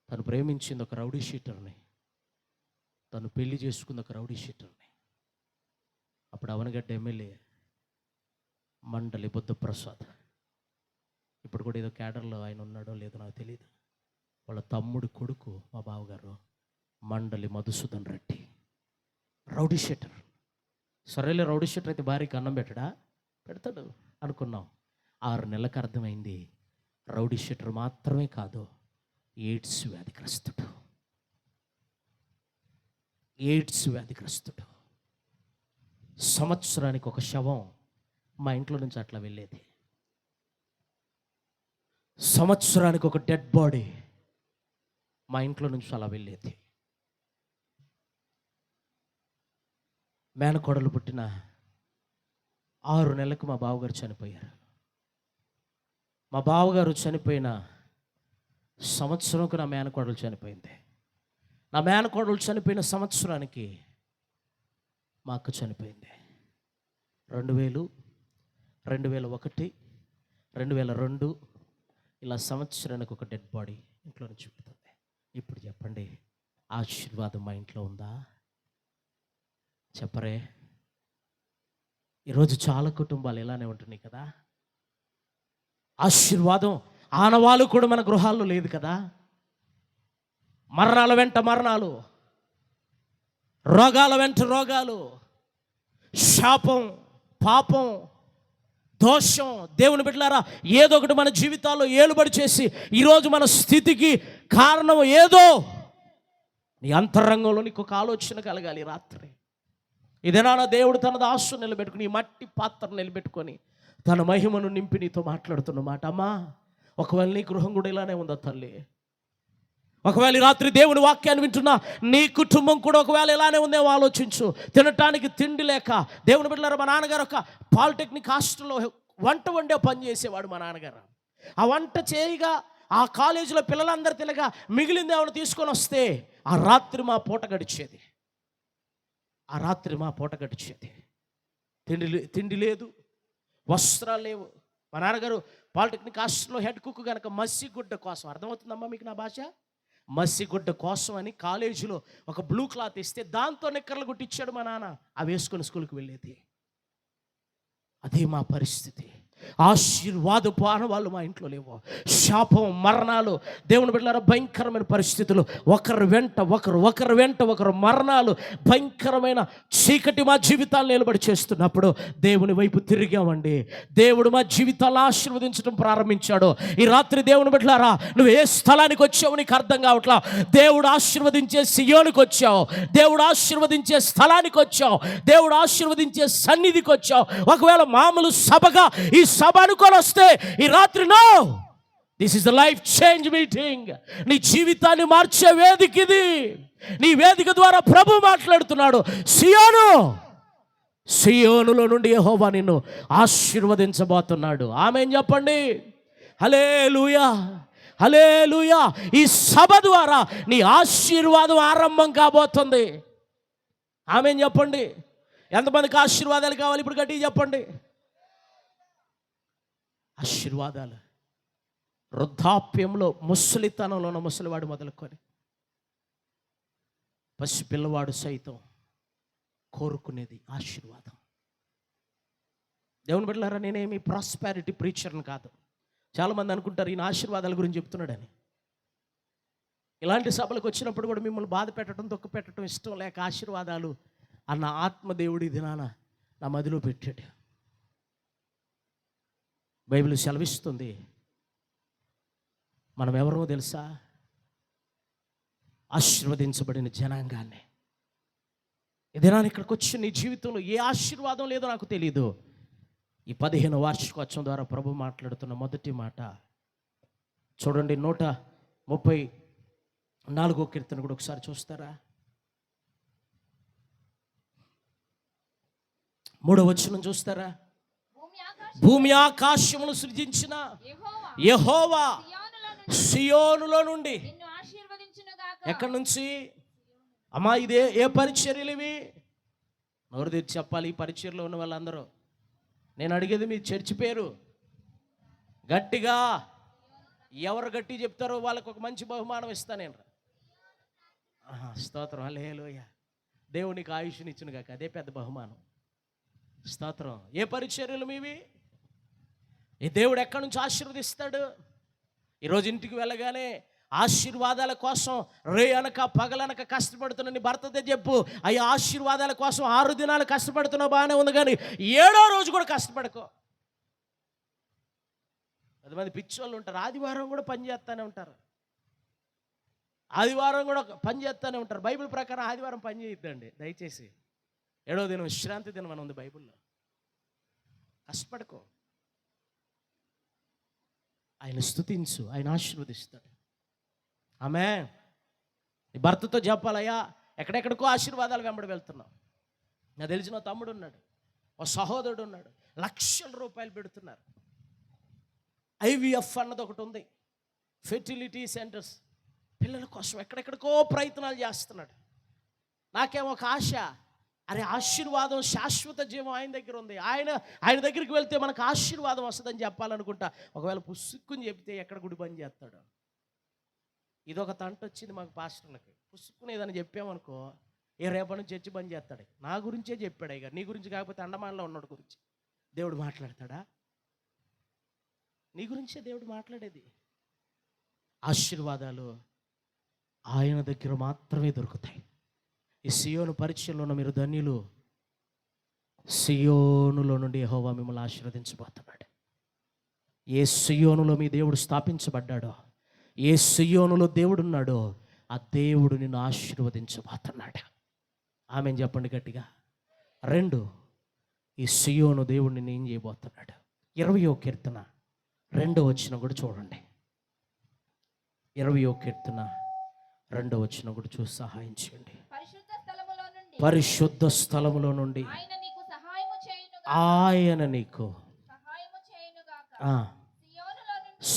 తను ప్రేమించింది ఒక రౌడీ షీటర్ని, తను పెళ్లి చేసుకుంది ఒక రౌడీ షీటర్ని. అప్పుడు అవనగడ్డ ఎమ్మెల్యే మండలి బుద్ధప్రసాద్, ఇప్పుడు కూడా ఏదో క్యాడర్లో ఆయన ఉన్నాడో లేదో నాకు తెలియదు. వాళ్ళ తమ్ముడు కొడుకు మా బావగారు మండలి మధుసూదన్ రెడ్డి, రౌడీ షీటర్. సరేలే, రౌడీ షీటర్ అయితే భార్యకి అన్నం పెడతాడు అనుకున్నాం. 6 నెలలకు అర్థమైంది, రౌడీ షీటర్ మాత్రమే కాదు, ఎయిడ్స్ వ్యాధిగ్రస్తుడు. సంవత్సరానికి ఒక శవం మా ఇంట్లో నుంచి అట్లా వెళ్ళేది. సంవత్సరానికి ఒక డెడ్ బాడీ మా ఇంట్లో నుంచి అలా వెళ్ళేది. మేనకోడలు పుట్టిన 6 నెలలకు మా బావగారు చనిపోయారు. మా బావగారు చనిపోయిన సంవత్సరంకు నా మేనకోడలు చనిపోయింది. నా మేనకోడలు చనిపోయిన సంవత్సరానికి మా అక్క చనిపోయింది. 2000, 2001, 2002 ఇలా సంవత్సరానికి ఒక డెడ్ బాడీ ఇంట్లో నుంచి పెడుతుంది. ఇప్పుడు చెప్పండి, ఆశీర్వాదం మా ఇంట్లో ఉందా? చెప్పరే. ఈరోజు చాలా కుటుంబాలు ఇలానే ఉంటున్నాయి కదా. ఆశీర్వాదం ఆనవాళ్ళు కూడా మన గృహాల్లో లేదు కదా. మరణాల వెంట మరణాలు, రోగాల వెంట రోగాలు, శాపం, పాపం, దోషం. దేవుని బిడ్డలారా, ఏదో ఒకటి మన జీవితాల్లో ఏలుబడి చేసి ఈరోజు మన స్థితికి కారణం ఏదో. నీ అంతరంగంలో నీకు ఒక ఆలోచన కలగాలి. రాత్రి ఇదేనా దేవుడు తన దాసు నిలబెట్టుకుని, ఈ మట్టి పాత్ర నిలబెట్టుకొని తన మహిమను నింపి నీతో మాట్లాడుతున్న మాట. అమ్మా, ఒకవేళ నీ గృహం కూడా ఇలానే ఉందా తల్లి? ఒకవేళ ఈ రాత్రి దేవుని వాక్యాన్ని వింటున్నా నీ కుటుంబం కూడా ఒకవేళ ఇలానే ఉందేమో ఆలోచించు. తినటానికి తిండి లేక, దేవుని బిడ్డలారా, మా నాన్నగారు ఒక పాలిటెక్నిక్ హాస్టల్లో వంట వండే పని చేసేవాడు. మా నాన్నగారు ఆ వంట చేయగా ఆ కాలేజీలో పిల్లలందరూ తినగా మిగిలింది ఏమైనా తీసుకొని వస్తే ఆ రాత్రి మా పూట గడిచేది. తిండి లేదు, వస్త్రాలు లేవు. మా నాన్నగారు పాలిటెక్నిక్ హాస్టల్లో హెడ్ కుక్ కనుక మసిగుడ్డ కోసం, అర్థమవుతుందమ్మా మీకు నా భాష? మసిగుడ్డ కోసం అని కాలేజీలో ఒక బ్లూ క్లాత్ ఇస్తే దాంతో నిక్కర్లు గుట్టించాడు మా నాన్న. అవి వేసుకొని స్కూల్కి వెళ్ళేది. అదే మా పరిస్థితి. ఆశీర్వాదపు ఆనవాళ్ళు మా ఇంట్లో లేవు. శాపం, మరణాలు. దేవుని బిడ్డలారా, భయంకరమైన పరిస్థితులు. ఒకరి వెంట ఒకరు మరణాలు. భయంకరమైన చీకటి మా జీవితాలు నిలబడి చేస్తున్నప్పుడు దేవుని వైపు తిరిగామండి. దేవుడు మా జీవితాలను ఆశీర్వదించడం ప్రారంభించాడు. ఈ రాత్రి దేవుని బిడ్డలారా, నువ్వు ఏ స్థలానికి వచ్చావు నీకు అర్థం కావట్లా. దేవుడు ఆశీర్వదించే సియోనికి వచ్చావు, దేవుడు ఆశీర్వదించే స్థలానికి వచ్చావు, దేవుడు ఆశీర్వదించే సన్నిధికి వచ్చావు. ఒకవేళ మామూలు సభగా ఈ సభ అనుకొని వస్తే ఈ రాత్రి no, this is the life change meeting. నీ జీవితాన్ని మార్చే వేదిక ఇది. నీ వేదిక ద్వారా ప్రభు మాట్లాడుతున్నాడు. సియోనులో నుండి యెహోవా నిన్ను ఆశీర్వదించబోతున్నాడు. ఆమేన్ చెప్పండి. హల్లెలూయా, హల్లెలూయా. ఈ సభ ద్వారా నీ ఆశీర్వాదం ఆరంభం కాబోతుంది. ఆమేన్ చెప్పండి. ఎంతమందికి ఆశీర్వాదాలు కావాలి? ఇప్పుడు గట్టిగా చెప్పండి. ఆశీర్వాదాలు వృద్ధాప్యంలో, ముసలితనంలో ఉన్న ముసలివాడు మొదలుకొని పసిపిల్లవాడు సైతం కోరుకునేది ఆశీర్వాదం. దేవుని బిడ్డలారా, నేనేమి ప్రాస్పారిటీ ప్రీచర్ని కాదు. చాలామంది అనుకుంటారు ఈయన ఆశీర్వాదాల గురించి చెప్తున్నాడని. ఇలాంటి సభలకు వచ్చినప్పుడు కూడా మిమ్మల్ని బాధ పెట్టడం, దుఃఖ పెట్టడం ఇష్టం లేక ఆశీర్వాదాలు అన్న ఆత్మదేవుడి దినాన నా మదిలో పెట్టాడు. బైబిల్ సెలవిస్తుంది, మనం ఎవరో తెలుసా? ఆశీర్వదించబడిన జనాంగాన్ని. ఈ దినాన్ని ఇక్కడికి వచ్చి నీ జీవితంలో ఏ ఆశీర్వాదం లేదో నాకు తెలియదు. ఈ 15వ వార్షికోత్సవం ద్వారా ప్రభు మాట్లాడుతున్న మొదటి మాట చూడండి. 134వ కీర్తన కూడా ఒకసారి చూస్తారా? 3వ వచనం చూస్తారా? భూమి ఆకాశమును సృజించిన యెహోవా సియోనులో నుండి. ఎక్కడి నుంచి అమ్మా? ఇదే ఏ పరిచర్యలు ఇవి? నోరు తెచ్చి చెప్పాలి ఈ పరిచర్యలో ఉన్న వాళ్ళందరూ. నేను అడిగేది మీ చర్చి పేరు గట్టిగా. ఎవరు గట్టి చెప్తారో వాళ్ళకు ఒక మంచి బహుమానం ఇస్తాను నేను. స్తోత్రం, హల్లెలూయా. దేవునికి ఆయుష్నిచ్చును గాక, అదే పెద్ద బహుమానం. స్తోత్రం. ఏ పరిచర్యలు మీవి? ఈ దేవుడు ఎక్కడి నుంచి ఆశీర్వదిస్తాడు? ఈరోజు ఇంటికి వెళ్ళగానే ఆశీర్వాదాల కోసం రే అనక పగలనక కష్టపడుతున్న నీ భర్తతో చెప్పు, అయ్యా ఆశీర్వాదాల కోసం 6 దినాలు కష్టపడుతున్నావు బాగానే ఉంది, కానీ 7వ రోజు కూడా కష్టపడుకో. 10 మంది పిచ్చోళ్ళు ఉంటారు, ఆదివారం కూడా పని చేస్తూనే ఉంటారు. ఆదివారం కూడా పని చేస్తూనే ఉంటారు. బైబిల్ ప్రకారం ఆదివారం పని చేయొద్దండి దయచేసి. 7వ దినం విశ్రాంతి దినం అని ఉంది బైబిల్లో. కష్టపడుకో, ఆయన స్తుతించు, ఆయన ఆశీర్వదిస్తాడు. ఆమేన్. నీ భర్తతో చెప్పాలయ్యా, ఎక్కడెక్కడికో ఆశీర్వాదాలు వెంబడి వెళ్తున్నావు. నాకు తెలిసిన తమ్ముడు ఉన్నాడు, ఓ సహోదరుడు ఉన్నాడు, లక్షల రూపాయలు పెడుతున్నారు. IVF అన్నది ఒకటి ఉంది, ఫెర్టిలిటీ సెంటర్స్. పిల్లల కోసం ఎక్కడెక్కడికో ప్రయత్నాలు చేస్తున్నాడు. నాకేమో ఒక ఆశ, అరే ఆశీర్వాదం శాశ్వత జీవం ఆయన దగ్గర ఉంది, ఆయన దగ్గరికి వెళ్తే మనకు ఆశీర్వాదం వస్తుందని చెప్పాలనుకుంటా. ఒకవేళ పుస్సుక్కుని చెప్తే ఎక్కడ గుడి పని చేస్తాడు? ఇదొక తంట వచ్చింది మాకు పాస్టర్లకి. పుస్సుక్కుని ఏదని చెప్పామనుకో, రేపటి నుంచి చర్చి బంద్ చేస్తాడు. నా గురించే చెప్పాడు అయ్యారు, నీ గురించి కాకపోతే అండమాన్లో ఉన్నాడు గురించి దేవుడు మాట్లాడతాడా? నీ గురించే దేవుడు మాట్లాడేది. ఆశీర్వాదాలు ఆయన దగ్గర మాత్రమే దొరుకుతాయి. ఈ సియోను పరిచయంలో మీరు ధన్యులు. సియోనులో నుండి యెహోవా మిమ్మల్ని ఆశీర్వదించబోతున్నాడు. ఏ సియోనులో మీ దేవుడు స్థాపించబడ్డాడో, ఏ సియోనులో దేవుడు ఉన్నాడో, ఆ దేవుడు నిన్ను ఆశీర్వదించబోతున్నాడు. ఆమెను చెప్పండి గట్టిగా. 2, ఈ సియోను దేవుడు నిన్ను ఏం చేయబోతున్నాడు? 20వ కీర్తన 2వ వచనం కూడా చూడండి. 20వ కీర్తన 2వ వచనం కూడా చూసి సహాయం చేయండి. పరిశుద్ధ స్థలములో నుండి ఆయన నీకు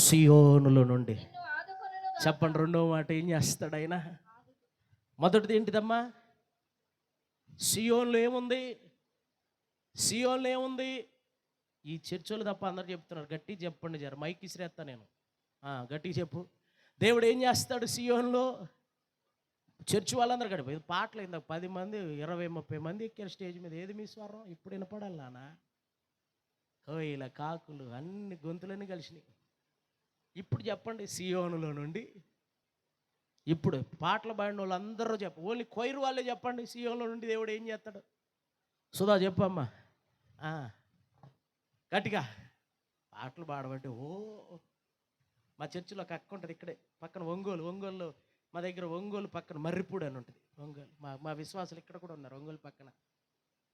సియోనులో నుండి. చెప్పండి, 2వ మాట ఏం చేస్తాడు ఆయన? మొదటిది ఏంటిదమ్మా? సియోన్లో ఏముంది? సియోన్లో ఏముంది? ఈ చర్చలు తప్ప అందరు చెప్తున్నారు. గట్టి చెప్పండి, జర మైక్ ఇసిరేస్తా నేను. గట్టి చెప్పు. దేవుడు ఏం చేస్తాడు సియోన్లో? చర్చి వాళ్ళందరూ గడిపి పాటలు ఇందాక 10 మంది 20-30 మంది ఎక్కారు స్టేజ్ మీద. ఏది మీ స్వరం? ఇప్పుడు వినపడాలి నాన్న. కోయిల కాకులు అన్ని గొంతులన్నీ కలిసినాయి. ఇప్పుడు చెప్పండి, సియోనులో నుండి. ఇప్పుడు పాటలు పాడిన వాళ్ళు అందరూ ఓన్లీ కొయిర్ వాళ్ళే చెప్పండి, సియోనులో నుండి దేవుడు ఏం చేస్తాడు? సుధా చెప్పమ్మా గట్టిగా. పాటలు పాడబట్టి మా చర్చిలో ఒక అక్క ఉంటుంది ఇక్కడే పక్కన, ఒంగోలులో మా దగ్గర. ఒంగోలు పక్కన మర్రిపూడి అని ఉంటుంది. ఒంగోలు మా విశ్వాసులు ఇక్కడ కూడా ఉన్నారు. ఒంగోలు పక్కన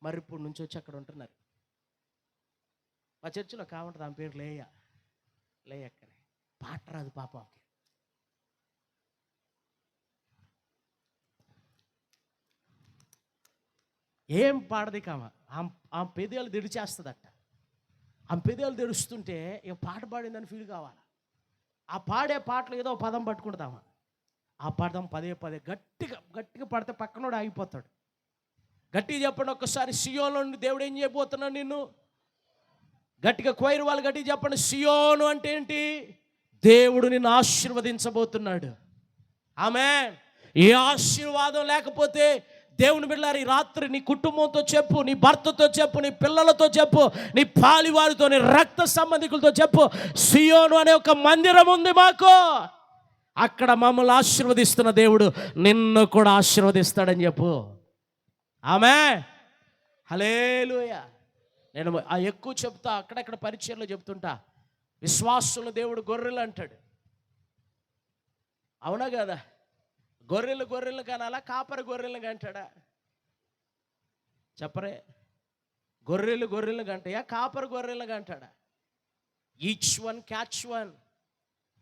మర్రిపూడి నుంచి వచ్చి అక్కడ ఉంటున్నారు. మా చర్చిలో కావుంటుంది, ఆమె పేరు లేయక్కనే. పాట రాదు పాపం. ఏం పాడది కామా. ఆమె పెదాలు తెడిచేస్తుందట. ఆమె పెదాలు తెడుస్తుంటే ఇక పాట పాడిందని ఫీల్ కావాలి. ఆ పాడే పాటలు ఏదో పదం పట్టుకుంటామా, ఆ పదం పదే గట్టిగా పడితే పక్కనోడు ఆగిపోతాడు. గట్టిగా చెప్పండి ఒక్కసారి, సియోను నుండి దేవుడు ఏం చేయబోతున్నాడు నిన్ను? గట్టిగా కొయిర్ వాళ్ళు గట్టిగా చెప్పండి. సియోను అంటే ఏంటి? దేవుడు నిన్ను ఆశీర్వదించబోతున్నాడు. ఆమేన్. ఏ ఆశీర్వాదం లేకపోతే దేవుని బిడ్డలారా, ఈ రాత్రి నీ కుటుంబంతో చెప్పు, నీ భర్తతో చెప్పు, నీ పిల్లలతో చెప్పు, నీ పాలివారితో, నీ రక్త సంబంధికులతో చెప్పు, సియోను అనే ఒక మందిరం ఉంది మాకు, అక్కడ మమ్మల్ని ఆశీర్వదిస్తున్న దేవుడు నిన్ను కూడా ఆశీర్వదిస్తాడని చెప్పు. ఆమేన్. హల్లెలూయా. నేను ఎక్కువ చెప్తా, అక్కడక్కడ పరిచయంలో చెప్తుంటా. విశ్వాసుల దేవుడు గొర్రెలు అంటాడు. అవునా కదా? గొర్రెలు కనాలా, కాపరి గొర్రెలు కంటాడా? చెప్పరే. గొర్రెలు కంటాయా, కాపరి గొర్రెలు కంటాడా? Each one catch one.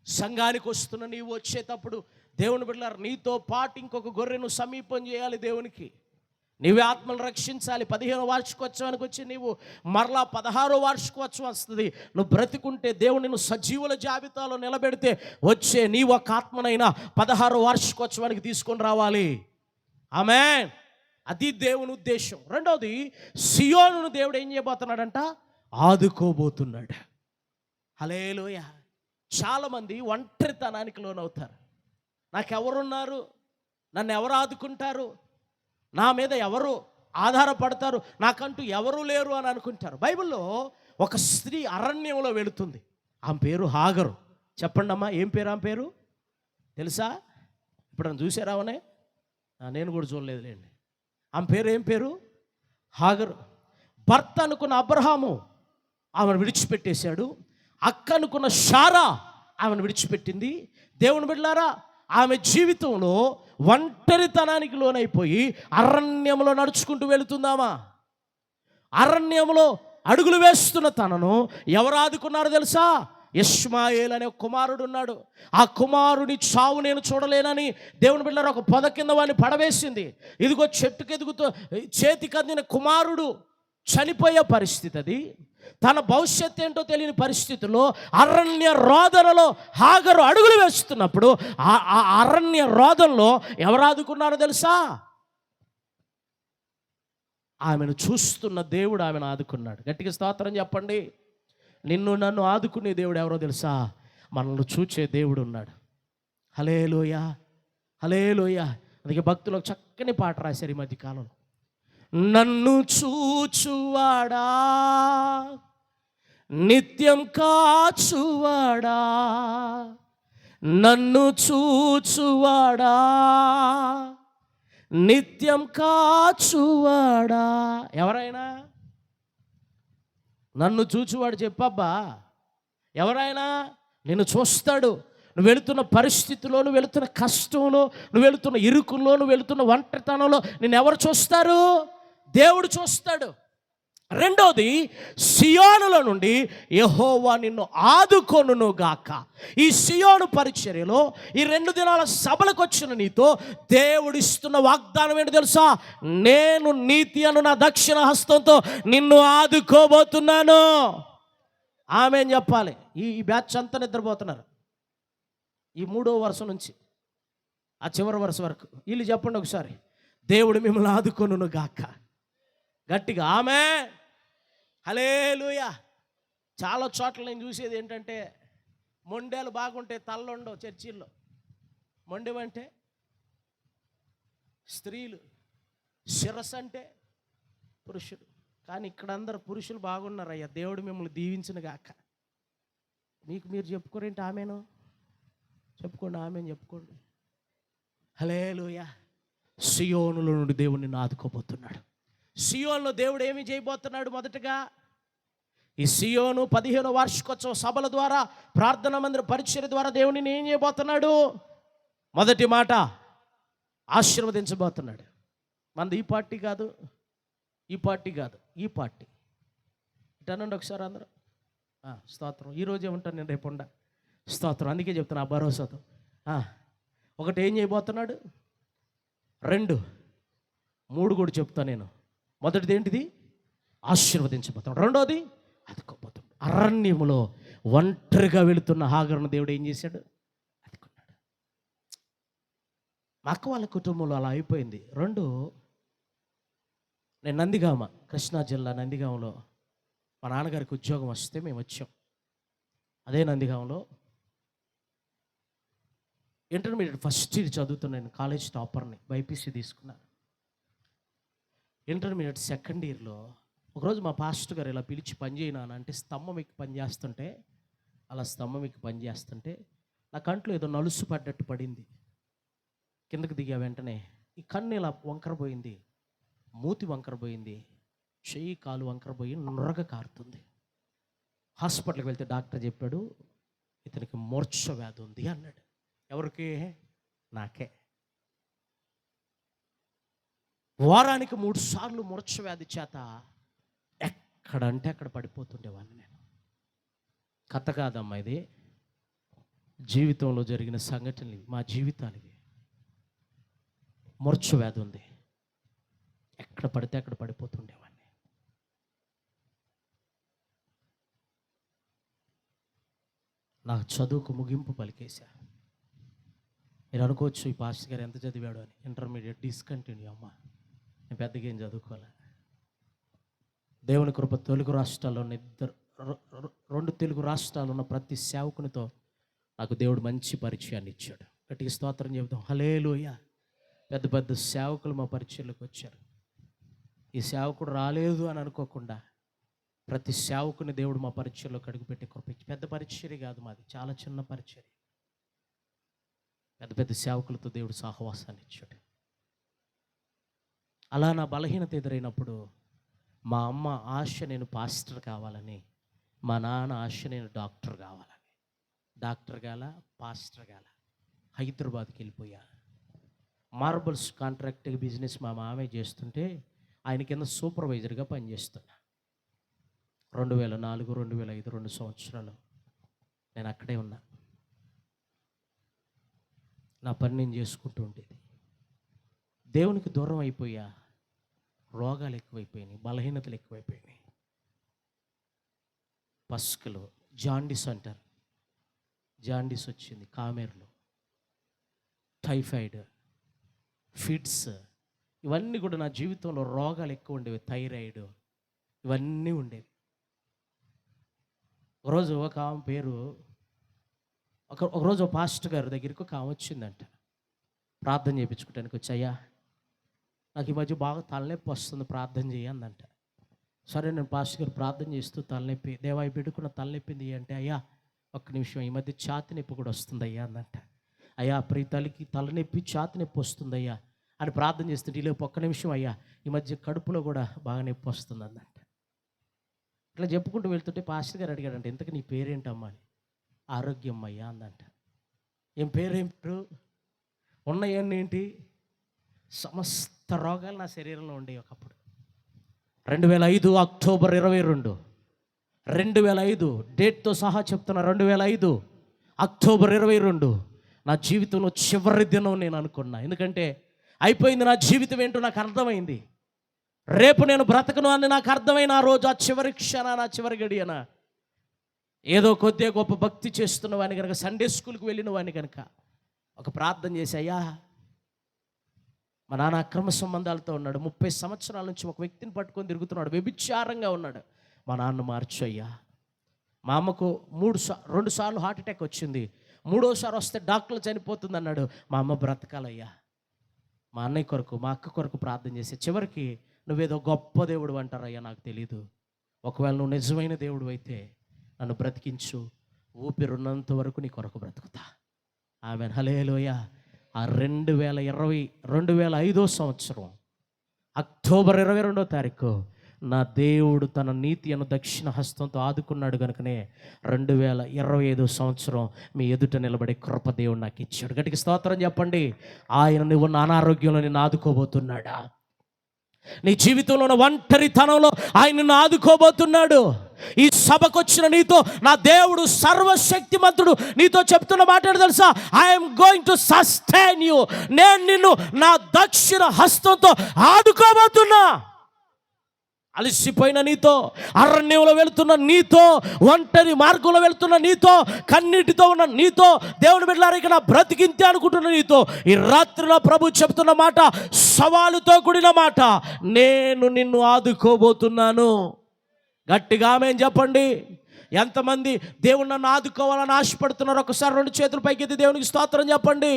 సంఘానికి వస్తున్న నీవు వచ్చేటప్పుడు దేవుని బిడ్డలారా, నీతో పాటు ఇంకొక గొర్రెను సమీపం చేయాలి దేవునికి. నీవే ఆత్మను రక్షించాలి. 15వ వార్షికోత్సవానికి వచ్చి నీవు మరలా 16వ వార్షికోత్సవం వస్తుంది. నువ్వు బ్రతికుంటే దేవుడు నిన్ను సజీవుల జాబితాలో నిలబెడితే వచ్చే నీ ఒక ఆత్మనైనా 16వ వార్షికోత్సవానికి తీసుకొని రావాలి. ఆమేన్. అది దేవుని ఉద్దేశం. రెండవది, సియోనును దేవుడు ఏం చేయబోతున్నాడంట? ఆదుకోబోతున్నాడు. హల్లెలూయా. చాలామంది ఒంటరితనానికి లోనవుతారు. నాకెవరున్నారు, నన్ను ఎవరు ఆదుకుంటారు, నా మీద ఎవరు ఆధారపడతారు, నాకంటూ ఎవరు లేరు అని అనుకుంటారు. బైబిల్లో ఒక స్త్రీ అరణ్యంలో వెళుతుంది. ఆమె పేరు హాగరు. చెప్పండి అమ్మా, ఏం పేరు ఆమె పేరు తెలుసా? ఇప్పుడు నన్ను చూసారా? అవనే నేను కూడా చూడలేదులేండి. ఆమె పేరు ఏం పేరు? హాగరు. భర్త అనుకున్న అబ్రహాము ఆమెను విడిచిపెట్టేశాడు. అక్క అనుకున్న శారా ఆమెను విడిచిపెట్టింది. దేవుని బిడ్డలారా, ఆమె జీవితంలో ఒంటరితనానికి లోనైపోయి అరణ్యంలో నడుచుకుంటూ వెళుతుందామా. అరణ్యంలో అడుగులు వేస్తున్న తనను ఎవరు ఆదుకున్నారో తెలుసా? ఇష్మాయేల్ అనే కుమారుడు ఉన్నాడు. ఆ కుమారుని చావు నేను చూడలేనని దేవుని బిడ్డలారా ఒక పొద కింద వాడిని పడవేసింది. ఇదిగో చెట్టుకు ఎదుగుతూ చేతికి అందిన కుమారుడు చనిపోయే పరిస్థితి. అది తన భవిష్యత్తు ఏంటో తెలియని పరిస్థితుల్లో అరణ్య రోదనలో హాగరు అడుగులు వేస్తున్నప్పుడు ఆ అరణ్య రోదనలో ఎవరు ఆదుకున్నారో తెలుసా? ఆమెను చూస్తున్న దేవుడు ఆమెను ఆదుకున్నాడు. గట్టిగా స్తోత్రం చెప్పండి. నిన్ను నన్ను ఆదుకునే దేవుడు ఎవరో తెలుసా? మనల్ని చూచే దేవుడు ఉన్నాడు. హల్లెలూయా, హల్లెలూయా. అందుకే భక్తులు ఒక చక్కని పాట రాశారు ఈ మధ్య కాలంలో. నన్ను చూచువాడా, నిత్యం కాచువాడా, నన్ను చూచువాడా, నిత్యం కాచువాడా. ఎవరైనా నన్ను చూచువాడు చెప్పబ్బా. ఎవరైనా నిన్ను చూస్తాడు. నువ్వు వెళుతున్న పరిస్థితిలో, నువ్వు వెళుతున్న కష్టంలో, నువ్వు వెళుతున్న ఇరుకుల్లో, నువ్వు వెళుతున్న ఒంటరితనంలో నిన్ను ఎవరు చూస్తారు? దేవుడు చూస్తాడు. రెండోది, సియోనులో నుండి యెహోవా నిన్ను ఆదుకొనును గాక. ఈ సియోను పరిచర్యలో ఈ 2 దినాల సభలకు వచ్చిన నీతో దేవుడు ఇస్తున్న వాగ్దానం ఏంటి తెలుసా? నేను నీతి అను నా దక్షిణ హస్తంతో నిన్ను ఆదుకోబోతున్నాను. ఆమేన్ చెప్పాలి. ఈ బ్యాచ్ అంతా నిద్రపోతున్నారు. ఈ 3వ వరుస నుంచి ఆ చివరి వరుస వరకు వీళ్ళు చెప్పండి ఒకసారి, దేవుడు మిమ్మల్ని ఆదుకొనును గాక. గట్టిగా ఆమేన్, హల్లెలూయా. చాలా చోట్ల నేను చూసేది ఏంటంటే, మొండేలు బాగుంటే తల్లుండవు చర్చిల్లో. మొండెమంటే స్త్రీలు, శిరస్సు అంటే పురుషుడు. కానీ ఇక్కడ అందరు పురుషులు బాగున్నారయ్యా. దేవుడు మిమ్మల్ని దీవించును గాక. మీకు మీరు చెప్పుకోరేంటి? ఆమెను చెప్పుకోండి, ఆమెను చెప్పుకోండి. హల్లెలూయా. సియోనులో నుండి దేవుడు నిన్ను ఆదుకోబోతున్నాడు. సియోనులో దేవుడు ఏమి చేయబోతున్నాడు? మొదటగా ఈ సియోను 15వ వార్షికోత్సవ సభల ద్వారా, ప్రార్థనా మందిర పరిచర్య ద్వారా దేవుడిని ఏం చేయబోతున్నాడు? మొదటి మాట, ఆశీర్వదించబోతున్నాడు. మనది ఈ పార్టీ కాదు, ఈ పార్టీ కాదు, ఈ పార్టీ. ఇటనండి ఒకసారి అందరూ. స్తోత్రం. ఈరోజే ఉంటాను నేను, రేపు ఉండ. స్తోత్రం. అందుకే చెప్తున్నా ఆ భరోసాతో. ఒకటి ఏం చేయబోతున్నాడు, 2, 3 కూడా చెప్తాను నేను. మొదటిది ఏంటిది? ఆశీర్వదించబోతున్నాడు. రెండోది ఆదుకోబోతున్నాడు. అరణ్యములో ఒంటరిగా వెళుతున్న హాగరును దేవుడు ఏం చేశాడు? ఆదుకున్నాడు. మా అక్క వాళ్ళ కుటుంబంలో అలా అయిపోయింది. 2, నేను నందిగామ, కృష్ణా జిల్లా నందిగామలో మా నాన్నగారికి ఉద్యోగం వస్తే మేము వచ్చాం. అదే నందిగామలో ఇంటర్మీడియట్ ఫస్ట్ ఇయర్ చదువుతున్నాను. కాలేజ్ టాపర్ని, బైపీసీ తీసుకున్నాను. ఇంటర్మీడియట్ సెకండ్ ఇయర్లో ఒకరోజు మా పాస్టర్ గారు ఇలా పిలిచి పని చేయనాను అంటే, స్తంభం ఎక్కి పని చేస్తుంటే, అలా స్తంభం ఎక్కి పని చేస్తుంటే నా కంట్లో ఏదో నలుసు పడ్డట్టు పడింది. కిందకి దిగా వెంటనే ఈ కన్ను ఇలా వంకరపోయింది, మూతి వంకరపోయింది, చెయ్యి కాలు వంకరపోయి నురగ కారుతుంది. హాస్పిటల్కి వెళ్తే డాక్టర్ చెప్పాడు, ఇతనికి మూర్ఛ వ్యాధి ఉంది అన్నాడు. ఎవరికి? నాకే. వారానికి 3 సార్లు మూర్ఛ వ్యాధి చేత ఎక్కడంటే అక్కడ పడిపోతుండేవాడిని నేను. కథ కాదమ్మా ఇది, జీవితంలో జరిగిన సంఘటనలు ఇవి, మా జీవితాలు ఇవి. మూర్ఛ వ్యాధి ఉంది. ఎక్కడ పడితే అక్కడ పడిపోతుండేవాడిని. నాకు చదువుకు ముగింపు పలికేశా. మీరు అనుకోవచ్చు ఈ పాస్టర్ గారు ఎంత చదివాడు అని. Intermediate discontinue. అమ్మ, నేను పెద్దగా ఏం చదువుకోలే. దేవుని కృప తెలుగు రాష్ట్రాల్లో రెండు తెలుగు రాష్ట్రాలు ఉన్న ప్రతి సేవకునితో నాకు దేవుడు మంచి పరిచయాన్ని ఇచ్చాడు. గట్టిగా స్తోత్రం చెబుతాం. హల్లెలూయా. పెద్ద పెద్ద సేవకులు మా పరిచయంలోకి వచ్చారు. ఈ సేవకుడు రాలేదు అని అనుకోకుండా ప్రతి సేవకుని దేవుడు మా పరిచయంలోకి అడుగుపెట్టి కృప. పెద్ద పరిచర్య కాదు మాది, చాలా చిన్న పరిచర్య. పెద్ద పెద్ద సేవకులతో దేవుడు సహవాసాన్ని ఇచ్చాడు. అలా నా బలహీనత ఎదురైనప్పుడు మా అమ్మ ఆశ నేను పాస్టర్ కావాలని, మా నాన్న ఆశ నేను డాక్టర్ కావాలని. డాక్టర్ గాల, పాస్టర్ గాల. హైదరాబాద్కి వెళ్ళిపోయా. మార్బల్స్ కాంట్రాక్ట్ బిజినెస్ మా మామయ్య చేస్తుంటే ఆయన కింద సూపర్వైజర్గా పనిచేస్తున్నా. 2004, 2005 2 సంవత్సరాలు నేను అక్కడే ఉన్నా. నా పని నేను చేసుకుంటూ ఉండేది. దేవునికి దూరం అయిపోయా. రోగాలు ఎక్కువైపోయినాయి, బలహీనతలు ఎక్కువైపోయినాయి. పసుకలు, జాండీస్ అంటారు, జాండీస్ వచ్చింది. కామెర్లు, టైఫాయిడ్, ఫిట్స్, ఇవన్నీ కూడా నా జీవితంలో రోగాలు ఎక్కువ ఉండేవి. థైరాయిడ్, ఇవన్నీ ఉండేవి. ఒకరోజు ఒక ఆమె పేరు, ఒకరోజు పాస్టర్ గారి దగ్గరికి ఒక ఆమె వచ్చిందంట. ప్రార్థన చేయించుకోవటానికి వచ్చి, అయ్యా నాకు ఈ మధ్య బాగా తలనొప్పి వస్తుంది, ప్రార్థన చేయందంట. సరే, నేను పాస్టర్ గారు ప్రార్థన చేస్తూ తలనొప్పి, దేవాయి బిడ్డకున్న తలనొప్పింది అంటే, అయ్యా ఒక్క నిమిషం, ఈ మధ్య ఛాతి నొప్పి కూడా వస్తుంది అయ్యా అందంట. అయ్యా ప్రీతలికి తలనొప్పి, ఛాతి నొప్పి వస్తుందయ్యా అని ప్రార్థన చేస్తుంటే, ఇలా ఒక్క నిమిషం అయ్యా ఈ మధ్య కడుపులో కూడా బాగా నొప్పి వస్తుంది అందంట. ఇట్లా చెప్పుకుంటూ వెళ్తుంటే పాస్టర్ గారు అడిగాడంట, ఇంతకు నీ పేరేంటమ్మా అని. ఆరోగ్యం అయ్యా అందంట. ఏం పేరు? ఉన్నాయన్నీ ఏంటి? సమస్త రోగాలు నా శరీరంలో ఉండేవి ఒకప్పుడు. 2005 అక్టోబర్ 22, 2005 డేట్తో సహా చెప్తున్నా. 2005 అక్టోబర్ 22 నా జీవితంలో చివరి దినం నేను అనుకున్నా. ఎందుకంటే అయిపోయింది, నా జీవితం ఏంటో నాకు అర్థమైంది. రేపు నేను బ్రతకను అని నాకు అర్థమైన ఆ రోజు, ఆ చివరి క్షణ, నా చివరి గడియన, ఏదో కొద్దిగా గొప్ప భక్తి చేస్తున్న వాడిని కనుక, సండే స్కూల్కి వెళ్ళిన వాడిని కనుక ఒక ప్రార్థన చేసి, అయ్యా మా నాన్న అక్రమ సంబంధాలతో ఉన్నాడు, 30 సంవత్సరాల నుంచి ఒక వ్యక్తిని పట్టుకొని తిరుగుతున్నాడు, వ్యభిచారంగా ఉన్నాడు, మా నాన్న మార్చు అయ్యా. మా అమ్మకు 2 సార్లు హార్ట్ అటాక్ వచ్చింది, 3వసారి వస్తే డాక్టర్లు చనిపోతుంది అన్నాడు. మా అమ్మ బ్రతకాలయ్యా. మా అన్నయ్య కొరకు, మా అక్క కొరకు ప్రార్థన చేసి, చివరికి నువ్వేదో గొప్ప దేవుడు అంటారయ్యా, నాకు తెలీదు, ఒకవేళ నువ్వు నిజమైన దేవుడు అయితే నన్ను బ్రతికించు, ఊపిరున్నంత వరకు నీ కొరకు బ్రతుకుతా. ఆమెన్. హల్లెలూయా. ఆ 2005 సంవత్సరం అక్టోబర్ 22వ తారీఖు నా దేవుడు తన నీతి అను దక్షిణ హస్తంతో ఆదుకున్నాడు. కనుకనే 2025 సంవత్సరం మీ ఎదుట నిలబడే కృప దేవుడు నాకు ఇచ్చాడు. గట్టిగా స్తోత్రం చెప్పండి. ఆయన నువ్వు నా అనారోగ్యంలో నిన్ను ఆదుకోబోతున్నాడా? నీ జీవితంలో ఉన్న ఒంటరితనంలో ఆయన నిన్ను ఆదుకోబోతున్నాడు. ఈ సభకు వచ్చిన నీతో నా దేవుడు సర్వశక్తిమంతుడు నీతో చెప్తున్న మాట తెలుసా? I'm going to sustain you. నేను నిన్ను నా దక్షిణ హస్తంతో ఆదుకోబోతున్నా. అలసిపోయిన నీతో, అరణ్యంలో వెళుతున్న నీతో, ఒంటరి మార్గంలో వెళుతున్న నీతో, కన్నీటితో ఉన్న నీతో, దేవుని బిడ్డలారా ఇక నా బ్రతికింతే అనుకుంటున్న నీతో ఈ రాత్రి నా ప్రభు చెప్తున్న మాట సవాలుతో కూడిన మాట, నేను నిన్ను ఆదుకోబోతున్నాను. గట్టిగా ఆమేన్ చెప్పండి. ఎంతమంది దేవుడు నన్ను ఆదుకోవాలని ఆశపడుతున్నారు? ఒకసారి 2 చేతులు పైకెత్తి దేవునికి స్తోత్రం చెప్పండి.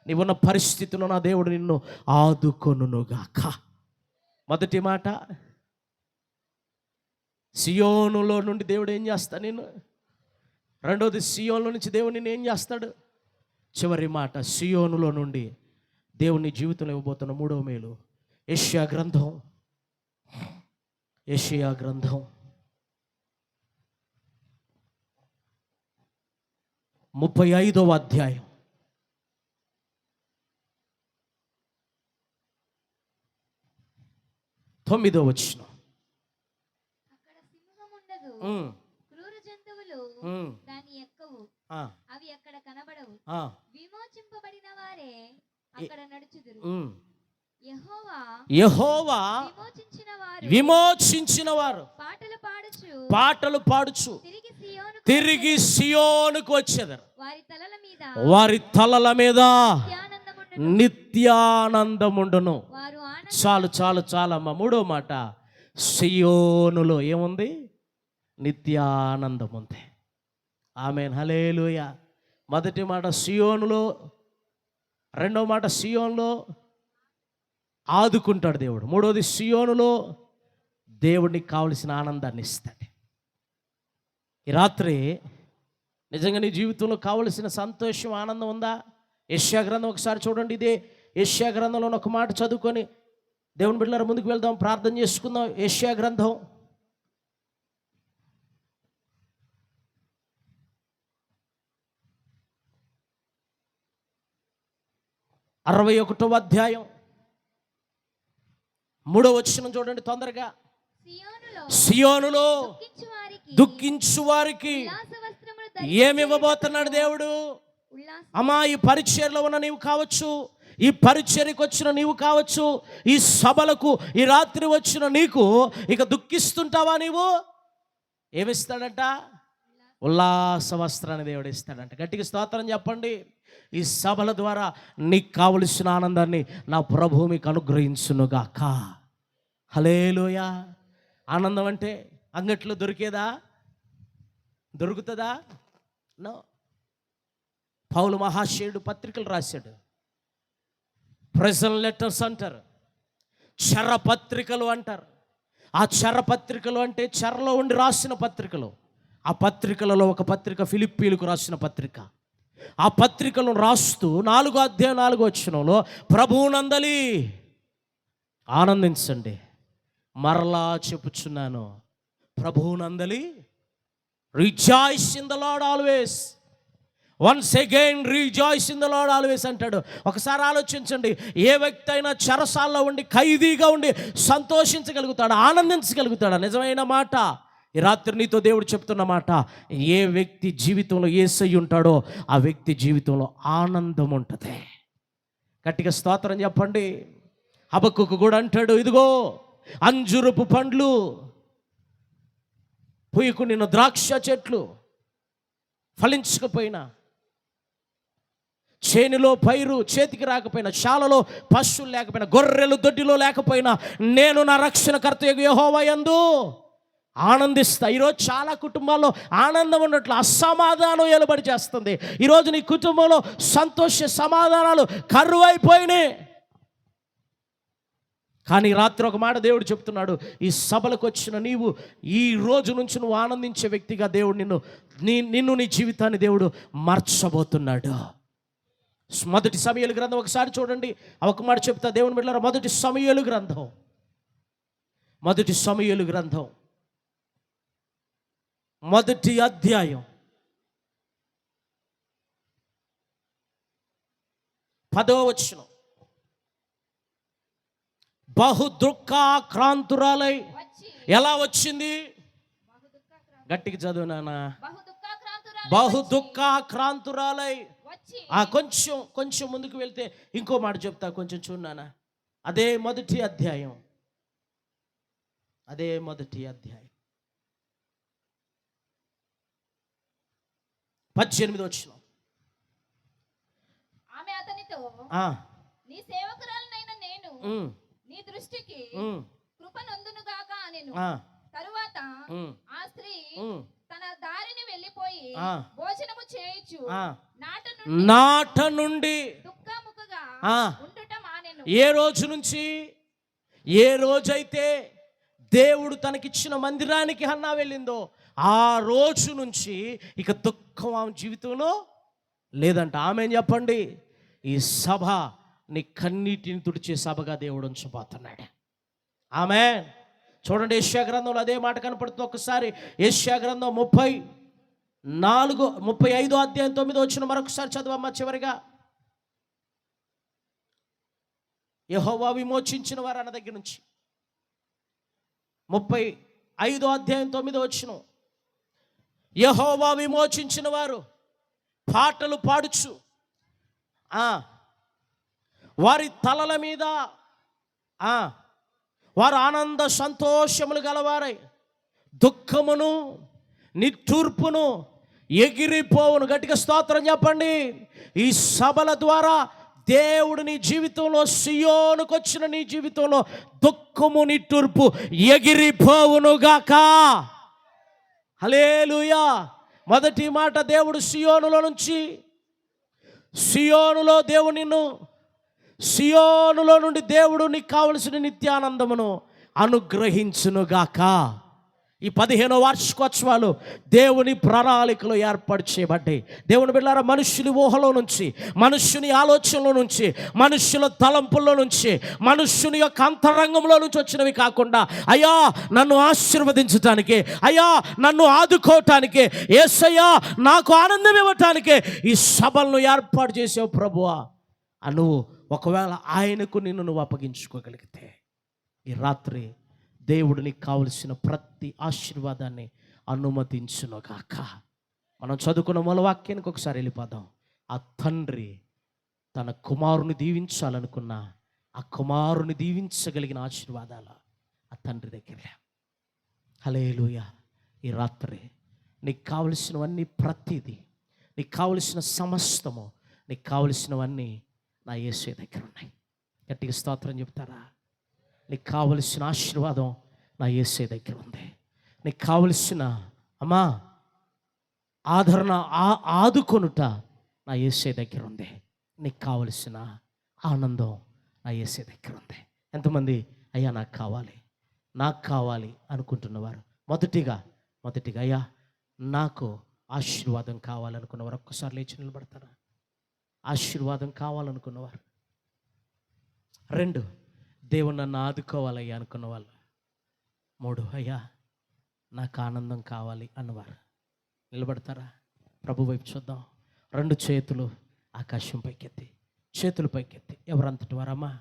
నీవున్న పరిస్థితిలో నా దేవుడు నిన్ను ఆదుకొనుగాక. మొదటి మాట, సియోనులో నుండి దేవుడు ఏం చేస్తాడు నిన్ను. రెండోది, సియోనులో నుంచి దేవుడు నిన్ను ఏం చేస్తాడు. చివరి మాట, సియోనులో నుండి దేవుని జీవితంలో ఇవ్వబోతున్న 3వ మేలు. యెషయా గ్రంథం 35వ అధ్యాయం 9వ వచనం. క్రూర జంతువులు దాని ఎక్కవు, అవి అక్కడ కనబడవు, విమోచింపబడిన వారే అక్కడ నడుచుదురు. యెహోవా విమోచించిన వారు పాటలు పాడుచు తిరిగి సియోనుకు వచ్చేదారు. వారి తలల మీద నిత్యానందముండును. చాలు చాలు చాలమ్మ. మూడో మాట, సియోనులో ఏముంది? నిత్యానందం ఉంది. ఆమేన్, హల్లెలూయా. మొదటి మాట సియోనులో, రెండో మాట సియోనులో ఆదుకుంటాడు దేవుడు. మూడోది సియోనులో దేవుడికి కావలసిన ఆనందాన్ని ఇస్తాడు. ఈ రాత్రి నిజంగా నీ జీవితంలో కావలసిన సంతోషం, ఆనందం ఉందా? యెషయా గ్రంథం ఒకసారి చూడండి. ఇదే యెషయా గ్రంథంలో ఒక మాట చదువుకొని దేవుని బిడ్డలారా ముందుకు వెళ్దాం, ప్రార్థన చేసుకుందాం. యెషయా గ్రంథం 61వ అధ్యాయం 3వ వచనం చూడండి తొందరగా. సియోనులో దుఃఖించు వారికి ఏమి ఇవ్వబోతున్నాడు దేవుడు? అమ్మా, ఈ పరిచర్యలో ఉన్న నీవు కావచ్చు, ఈ పరిచర్యకు వచ్చిన నీవు కావచ్చు, ఈ సభలకు ఈ రాత్రి వచ్చిన నీకు ఇక దుఃఖిస్తుంటావా? నీవు ఏమిస్తాడంట? ఉల్లాస వస్త్రాన్ని దేవుడు ఇస్తాడంట. గట్టిగా స్తోత్రం చెప్పండి. ఈ సభల ద్వారా నీకు కావలసిన ఆనందాన్ని నా ప్రభువు మీకు అనుగ్రహించునుగాక. హల్లెలూయా. ఆనందం అంటే అంగట్లో దొరికేదా? దొరుకుతుందా? నో. పౌలు మహాశయుడు పత్రికలు రాశాడు. ప్రెజెంట్ లెటర్స్ అంటారు, చరపత్రికలు అంటారు. ఆ చరపత్రికలు అంటే చెరలో ఉండి రాసిన పత్రికలు. ఆ పత్రికలలో ఒక పత్రిక ఫిలిప్పీలకు రాసిన పత్రిక. ఆ పత్రికలను రాస్తూ 4వ అధ్యాయం 4వ వచనంలో ప్రభువునందలి ఆనందించండి. మరలా చెప్పుచున్నాను, ప్రభువునందలి rejoice in the Lord always. Once again rejoice in the Lord always అంటాడు. ఒకసారి ఆలోచించండి, ఏ వ్యక్తి అయినా చెరసాల్లో ఉండి ఖైదీగా ఉండి సంతోషించగలుగుతాడా? ఆనందించగలుగుతాడా? నిజమైన మాట. ఈ రాత్రి నీతో దేవుడు చెప్తున్న మాట, ఏ వ్యక్తి జీవితంలో యేసయ్య ఉంటాడో ఆ వ్యక్తి జీవితంలో ఆనందం ఉంటుంది. గట్టిగా స్తోత్రం చెప్పండి. హబక్కుకు కూడా అంటాడు, ఇదిగో అంజురపు పండ్లు పూయకుండిన ద్రాక్ష చెట్లు ఫలించకపోయినా, చేనులో పైరు చేతికి రాకపోయినా, శాలలో పశువులు లేకపోయినా, గొర్రెలు దొడ్డిలో లేకపోయినా, నేను నా రక్షణకర్త యెహోవా యందు ఆనందిస్తా. ఈరోజు చాలా కుటుంబాల్లో ఆనందం ఉన్నట్లు అసమాధానం ఏలుబడి చేస్తుంది. ఈరోజు నీ కుటుంబంలో సంతోష సమాధానాలు కరువైపోయినాయి. కానీ రాత్రి ఒక మాట దేవుడు చెప్తున్నాడు, ఈ సభలకు వచ్చిన నీవు ఈ రోజు నుంచి నువ్వు ఆనందించే వ్యక్తిగా దేవుడు నిన్ను నీ జీవితాన్ని దేవుడు మార్చబోతున్నాడు. మొదటి సమూయేలు గ్రంథం ఒకసారి చూడండి. ఒక మాట చెప్తా దేవుని బిడ్డలారా. మొదటి సమూయేలు గ్రంథం 1వ అధ్యాయం 10వ వచనం. బహు దుఃఖాక్రాంతురాలై. ఎలా వచ్చింది? గట్టిగా చదువు నాన్న. బహు దుఃఖాక్రాంతురాలై. కొంచెం ముందుకు వెళ్తే ఇంకో మాట చెప్తా, కొంచెం చూడనా. అదే మొదటి అధ్యాయం 18వ వచనం. ఆమె అతనితో, నీ సేవకురాలనైన నేను నీ దృష్టికి కృప నొందునుగాక అనెను. తరువాత ఆ స్త్రీ తన దారిని వెళ్ళిపోయి భోజనము చేయుచు నాట నుండి దుఃఖముఖగా ఉండుట మానెను. ఏ రోజు నుంచి? ఏ రోజైతే దేవుడు తనకిచ్చిన మందిరానికి హన్నా వెళ్ళిందో ఆ రోజు నుంచి ఇక దుఃఖం ఆమె జీవితంలో లేదంట. ఆమెన్ చెప్పండి. ఈ సభ నీ కన్నీటిని తుడిచే సభగా దేవుడు ఉంచబోతున్నాడు. ఆమేన్. చూడండి, యెషయా గ్రంథంలో అదే మాట కనపడుతుంది. ఒకసారి యెషయా గ్రంథం 35వ అధ్యాయం 9వ వచనం మరొకసారి చదవమ్మా. చివరిగా యెహోవా విమోచించిన వారు అన్న దగ్గర నుంచి 35వ అధ్యాయం 9వ వచనం. యెహోవా విమోచించిన వారు పాటలు పాడుచు వారి తలల మీద వారు ఆనంద సంతోషములు గలవారై దుఃఖమును నిట్టూర్పును ఎగిరిపోవును. గట్టిగా స్తోత్రం చెప్పండి. ఈ సభల ద్వారా దేవుడు నీ జీవితంలో, సియోనుకు వచ్చిన నీ జీవితంలో దుఃఖము నిట్టూర్పు ఎగిరిపోవునుగాక. హల్లెలూయా. మొదటి మాట, దేవుడు సియోనులో నుంచి, సియోనులో దేవుడు నిన్ను, సియోనులో నుండి దేవుడు నీకు కావలసిన నిత్యానందమును అనుగ్రహించునుగాక. ఈ 15వ వార్షికోత్సవాలు దేవుని ప్రణాళికలో ఏర్పాటు చేయబడ్డాయి. దేవుని బిడ్డలారా, మనుష్యుని ఊహలో నుంచి, మనుష్యుని ఆలోచనలో నుంచి, మనుష్యుల తలంపుల్లో నుంచి, మనుష్యుని యొక్క అంతరంగంలో నుంచి వచ్చినవి కాకుండా, అయ్యా నన్ను ఆశీర్వదించటానికి, అయ్యా నన్ను ఆదుకోవటానికి, యేసయ్యా నాకు ఆనందం ఇవ్వటానికి ఈ సభలను ఏర్పాటు చేసావు ప్రభువా. నువ్వు ఒకవేళ ఆయనకు నువ్వు అప్పగించుకోగలిగితే ఈ రాత్రి దేవుడు నీకు కావలసిన ప్రతి ఆశీర్వాదాన్ని అనుమతించునుగాక. మనం చదువుకున్న మూల వాక్యానికి ఒకసారి వెళ్ళిపోదాం. ఆ తండ్రి తన కుమారుని దీవించాలనుకున్న ఆ కుమారుని దీవించగలిగిన ఆశీర్వాదాలు ఆ తండ్రి దగ్గరే. హల్లెలూయా. ఈ రాత్రి నీకు కావలసినవన్నీ, ప్రతిదీ నీకు కావలసిన సమస్తము, నీకు కావలసినవన్నీ నా యేసయ్య దగ్గర ఉన్నాయి. గట్టిగా స్తోత్రం చెప్తారా? నీకు కావలసిన ఆశీర్వాదం నా యేసయ్య దగ్గర ఉంది. నీకు కావలసిన అమ్మా ఆదరణ, ఆదుకొనుట నా యేసయ్య దగ్గర ఉంది. నీకు కావలసిన ఆనందం నా యేసయ్య దగ్గర ఉంది. ఎంతమంది అయ్యా నాకు కావాలి అనుకుంటున్నవారు, మొదటిగా అయ్యా నాకు ఆశీర్వాదం కావాలనుకున్నవారు ఒక్కసారి లేచి నిలబడతారా? ఆశీర్వాదం కావాలనుకున్నవారు. 2, దేవుడు నన్ను ఆదుకోవాలయ్యా అనుకున్న వాళ్ళు. 3, అయ్యా నాకు ఆనందం కావాలి అన్నవారు నిలబడతారా? ప్రభు వైపు చూద్దాం. 2 చేతులు ఆకాశం పైకెత్తి, చేతులు పైకెత్తి. ఎవరంతటి వారమ్మా,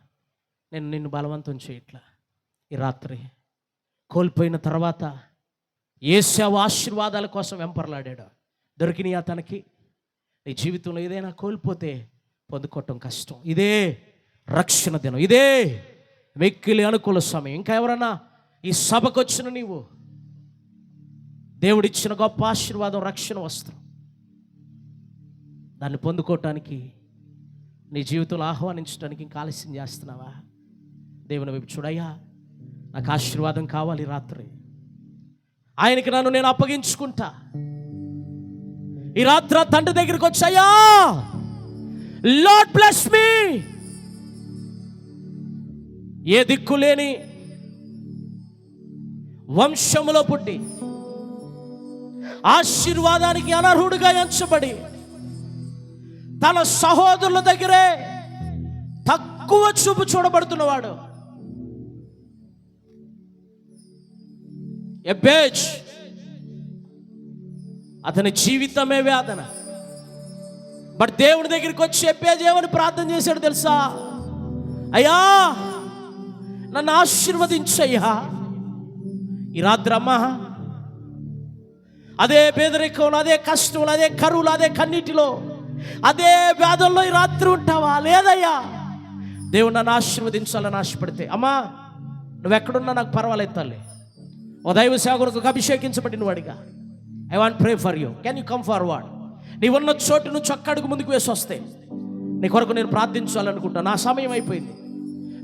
నేను నిన్ను బలవంతం చేయట్లా. ఈ రాత్రి కోల్పోయిన తర్వాత యేసయ్య ఆశీర్వాదాల కోసం వెంపర్లాడాడు. దొరికినాయా తనకి? నీ జీవితంలో ఏదైనా కోల్పోతే పొందుకోవటం కష్టం. ఇదే రక్షణ దినం, ఇదే వెక్కిలి అనుకూల సమయం. ఇంకా ఎవరన్నా ఈ సభకు వచ్చిన నీవు, దేవుడిచ్చిన గొప్ప ఆశీర్వాదం, రక్షణ వస్త్రం, దాన్ని పొందుకోవటానికి, నీ జీవితంలో ఆహ్వానించడానికి ఇంకా ఆలస్యం చేస్తున్నావా? దేవుని వైపు చూడయ్యా, నాకు ఆశీర్వాదం కావాలి. రాత్రి ఆయనకి నన్ను నేను అప్పగించుకుంటా. ఈ రాత్రి తండ్రి దగ్గరికి వచ్చాయా, లార్డ్ బ్లెస్ మీ. ఏ దిక్కులేని వంశములో పుట్టి ఆశీర్వాదానికి అనర్హుడిగా ఎంచబడి తన సహోదరుల దగ్గరే తక్కువ చూపు చూడబడుతున్నవాడు ఎబ్బేజ్. అతని జీవితమే వేదన. బట్ దేవుడి దగ్గరికి వచ్చి ఎబ్బేజ్ ఏమని ప్రార్థన చేశాడు తెలుసా? అయ్యా నన్ను ఆశీర్వదించయ్యా. ఈ రాత్రి అమ్మా అదే పేదరికంలో, అదే కష్టంలో, అదే కరువులో, అదే కన్నీటిలో, అదే వ్యాధుల్లో ఈ రాత్రి ఉంటావా? లేదయ్యా, దేవుడు నన్ను ఆశీర్వదించాలని ఆశపడితే, అమ్మా నువ్వెక్కడున్నా నాకు పర్వాలేదు తల్లి. ఓ దైవ సేవకులకు అభిషేకించబడిన వాడిగా I want pray for you. Can you come forward? నీ ఉన్న చోటు నుంచి ఒక్కడుగు ముందుకు వేసి వస్తే నీ కొరకు నేను ప్రార్థించాలనుకుంటా. నా సమయం అయిపోయింది.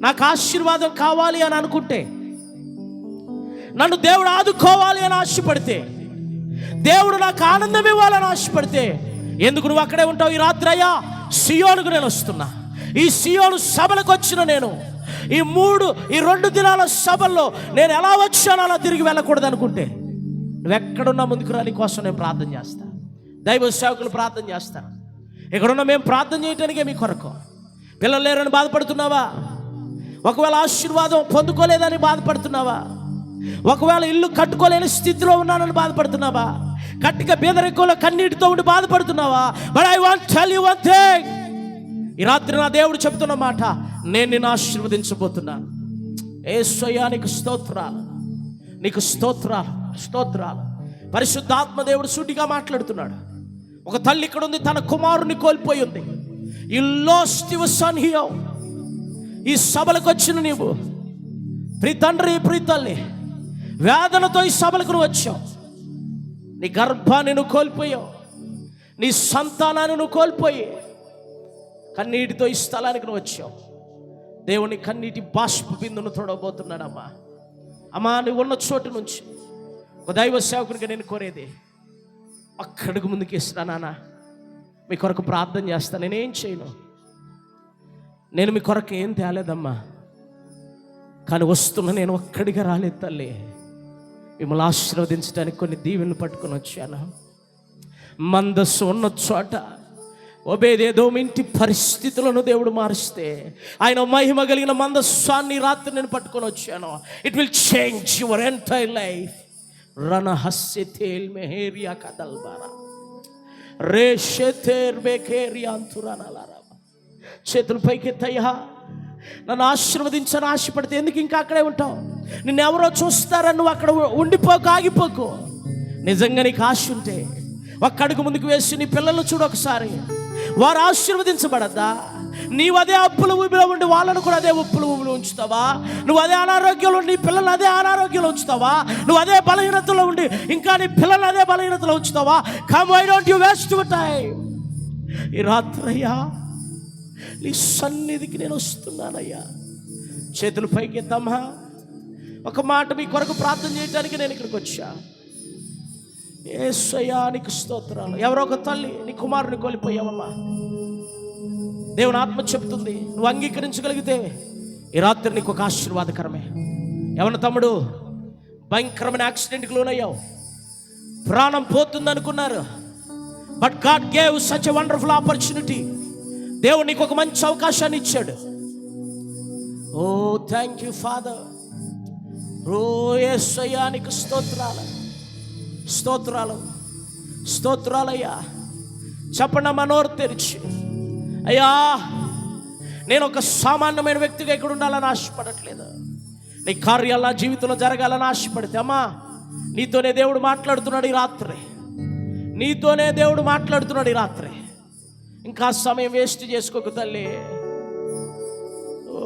నాకు ఆశీర్వాదం కావాలి అని అనుకుంటే, నన్ను దేవుడు ఆదుకోవాలి అని ఆశపడితే, దేవుడు నాకు ఆనందం ఇవ్వాలని ఆశపడితే, ఎందుకు నువ్వు అక్కడే ఉంటావు? ఈ రాత్రి అయ్యా సియోనుకు నేను వస్తున్నా. ఈ సియోను సభలకు వచ్చిన నేను ఈ 2 దినాల సభల్లో నేను ఎలా వచ్చానో అలా తిరిగి వెళ్ళకూడదు అనుకుంటే, నువ్వెక్కడున్నా ముందుకు రా. నీ కోసం నేను ప్రార్థన చేస్తాను. దైవ సేవకులు ప్రార్థన చేస్తాను. ఇక్కడున్న మేము ప్రార్థన చేయటానికే మీ కొరకు. పిల్లలు లేరని బాధపడుతున్నావా? ఒకవేళ ఆశీర్వాదం పొందుకోలేదని బాధపడుతున్నావా? ఒకవేళ ఇల్లు కట్టుకోలేని స్థితిలో ఉన్నానని బాధపడుతున్నావా? కట్టిక బీదరికంలో కన్నీటితో ఉండి బాధపడుతున్నావా? But I want tell you one thing. ఈ రాత్రి నా దేవుడు చెప్తున్న మాట, నేను నిన్ను ఆశీర్వదించబోతున్నాను. యేసయ్యా నీకు స్తోత్రాలు, నీకు స్తోత్రాలు. పరిశుద్ధాత్మ దేవుడు సూటిగా మాట్లాడుతున్నాడు. ఒక తల్లి ఇక్కడ ఉంది, తన కుమారుని కోల్పోయి ఉంది. You lost your son here. ఈ సభలకు వచ్చిన నీవు ప్రియ తండ్రి, ప్రియ తల్లి, వేదనతో ఈ సభలకు నువ్వు వచ్చావు. నీ గర్భాన్ని నువ్వు కోల్పోయావు, నీ సంతానాన్ని నువ్వు కోల్పోయి కన్నీటితో ఈ స్థలానికి నువ్వు వచ్చావు. దేవుని కన్నీటి బాష్ప బిందును తొడవబోతున్నాడమ్మా. అమ్మా, నువ్వు ఉన్న చోటు నుంచి ఒక దైవ సేవకునిగా నేను కోరేది, అక్కడికి ముందుకు ఇస్తున్నా నాన్న. మీ కొరకు ప్రార్థన చేస్తాను. నేనేం చేయను, నేను మీ కొరకు ఏం తేలేదమ్మా, కానీ వస్తున్నా. నేను ఒక్కడిగా రాలేదు తల్లి, మిమ్మల్ని ఆశీర్వదించడానికి కొన్ని దీవెనలు పట్టుకొని వచ్చాను. మందస్సు ఉన్న చోట ఓబేదేదోము ఇంటి పరిస్థితులను దేవుడు మారిస్తే, ఆయన మహిమ కలిగిన మందస్సాన్ని రాత్రి నేను పట్టుకొని వచ్చాను. It will change your entire life. రణ హస్యతేల్ మెహేరియా కదల్బారా రేషేతేర్ బేకేరియా అంతురానాలారా. చేతులు పైకెత్తయ్యా, నన్ను ఆశీర్వదించని ఆశపడితే ఎందుకు ఇంకా అక్కడే ఉంటావు? నిన్నెవరో చూస్తారని నువ్వు అక్కడ ఉండిపోకు, ఆగిపోకు. నిజంగా నీకు ఆశ ఉంటే ఒక్క అడుగు ముందుకు వేసి నీ పిల్లలు చూడు ఒకసారి. వారు ఆశీర్వదించబడద్దా? నీవు అదే అప్పుల ఊబిలో ఉండి వాళ్ళను కూడా అదే ఉప్పుల ఊబిలో ఉంచుతావా? నువ్వు అదే అనారోగ్యంలో ఉండి నీ పిల్లల్ని అదే అనారోగ్యంలో ఉంచుతావా? నువ్వు అదే బలహీనతలో ఉండి ఇంకా నీ పిల్లల్ని అదే బలహీనతలో ఉంచుతావా? Come, why don't you waste your time? ఈ రాత్రయ్యా నీ సన్నిధికి నేను వస్తున్నానయ్యా. చేతులు పైకి ఎత్తమ్మా. ఒక మాట మీ కొరకు ప్రార్థన చేయడానికి నేను ఇక్కడికి వచ్చా. యేసయ్యా నీకు స్తోత్రాలు. ఎవరో ఒక తల్లి నీ కుమారుని కోల్పోయావమ్మా. దేవుని ఆత్మ చెప్తుంది, నువ్వు అంగీకరించగలిగితే ఈ రాత్రి నీకు ఒక ఆశీర్వాదకరమే. ఎవరి తమ్ముడు భయంకరమైన యాక్సిడెంట్కి లోనయ్యావు, ప్రాణం పోతుంది అనుకున్నారు. But God gave such a wonderful opportunity. దేవుడు నీకు ఒక మంచి అవకాశాన్ని ఇచ్చాడు. ఓ థ్యాంక్ యూ ఫాదర్. ఓ యేసయ్యా నీకు స్తోత్రాలు, స్తోత్రాలు, స్తోత్రాలయ్యా. చెప్పండి అమ్మా నోరు తెరిచి. అయ్యా, నేను ఒక సామాన్యమైన వ్యక్తిగా ఇక్కడ ఉండాలని ఆశపడట్లేదు. నీ కార్యాలు నా జీవితంలో జరగాలని ఆశపడితే అమ్మా, నీతోనే దేవుడు మాట్లాడుతున్నాడు ఈ రాత్రి. నీతోనే దేవుడు మాట్లాడుతున్నాడు ఈ రాత్రి. ఇంకా సమయం వేస్ట్ చేసుకోకు తల్లి. ఓ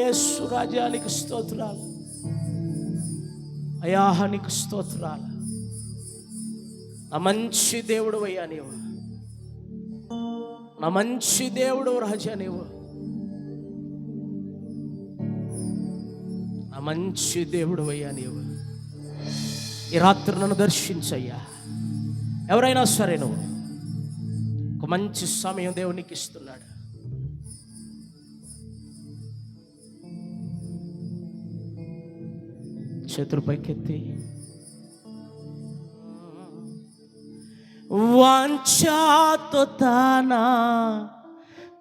యేసు రాజా నీకు స్తోత్రాలు. అయ్యా నీకు స్తోత్రాలు. నా మంచి దేవుడు అయ్యా నీవు, నా మంచి దేవుడు రాజా నీవు, నా మంచి దేవుడు అయ్యా నీవు. ఈ రాత్రి నన్ను దర్శించయ్యా. ఎవరైనా సరే నువ్వు ఒక మంచి సమయం దేవునికి ఇస్తున్నాడు. చేతులు పైకెత్తి వాంఛాతో తానా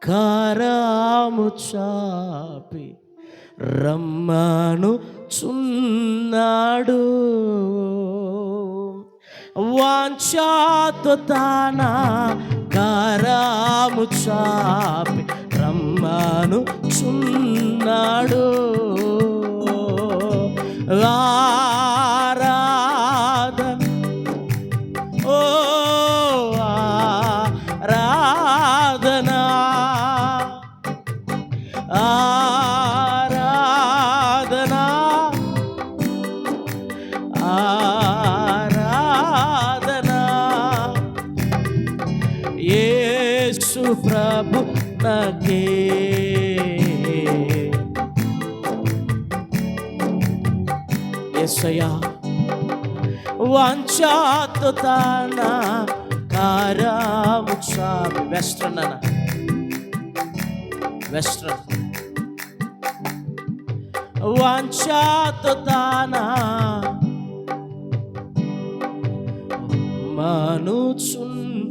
కారాము చాపి రమ్మను చున్నాడు. వాంఛాతో తానా కారాము చాపి రమ్మను చున్నాడు. ఆరాధన ఓ ఆరాధన ఆరాధన ఆరాధన యేసు ప్రభు నకే. యేసయ్యా వాంఛాతో తానా కారాము చాపి. వెస్ట్రన్ అన్న, వెస్ట్రన్. వాంఛాతో తానా మానుచున్నాడు.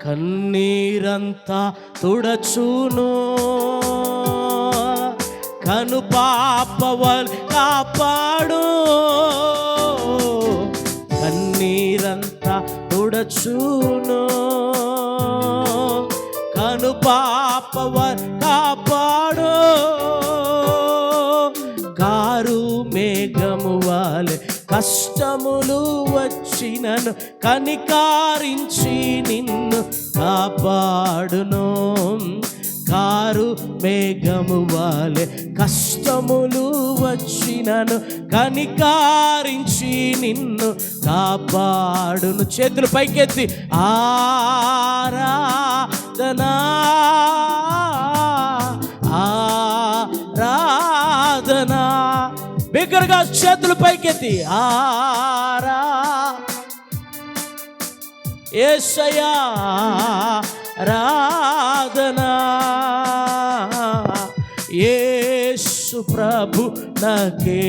కన్నీరంతా తుడచును, కను పాపవల్ కాపాడు. కన్నీరంతా తుడచును, కను పాపవల్ కాపాడు. కారు మేఘము వాలే కష్టములు వచ్చినను కనికారించి నిన్ను కాపాడును. కారు మేఘము వాలే కష్టములు వచ్చినను కనికారించి నిన్ను కాపాడును. చేతులు పైకెత్తి ఆరాధనా ఆరాధనా, బిగ్గరగా చేతులు పైకెత్తి యేసయ్యా ఆరాధనా. యేసు ప్రభు నాకే,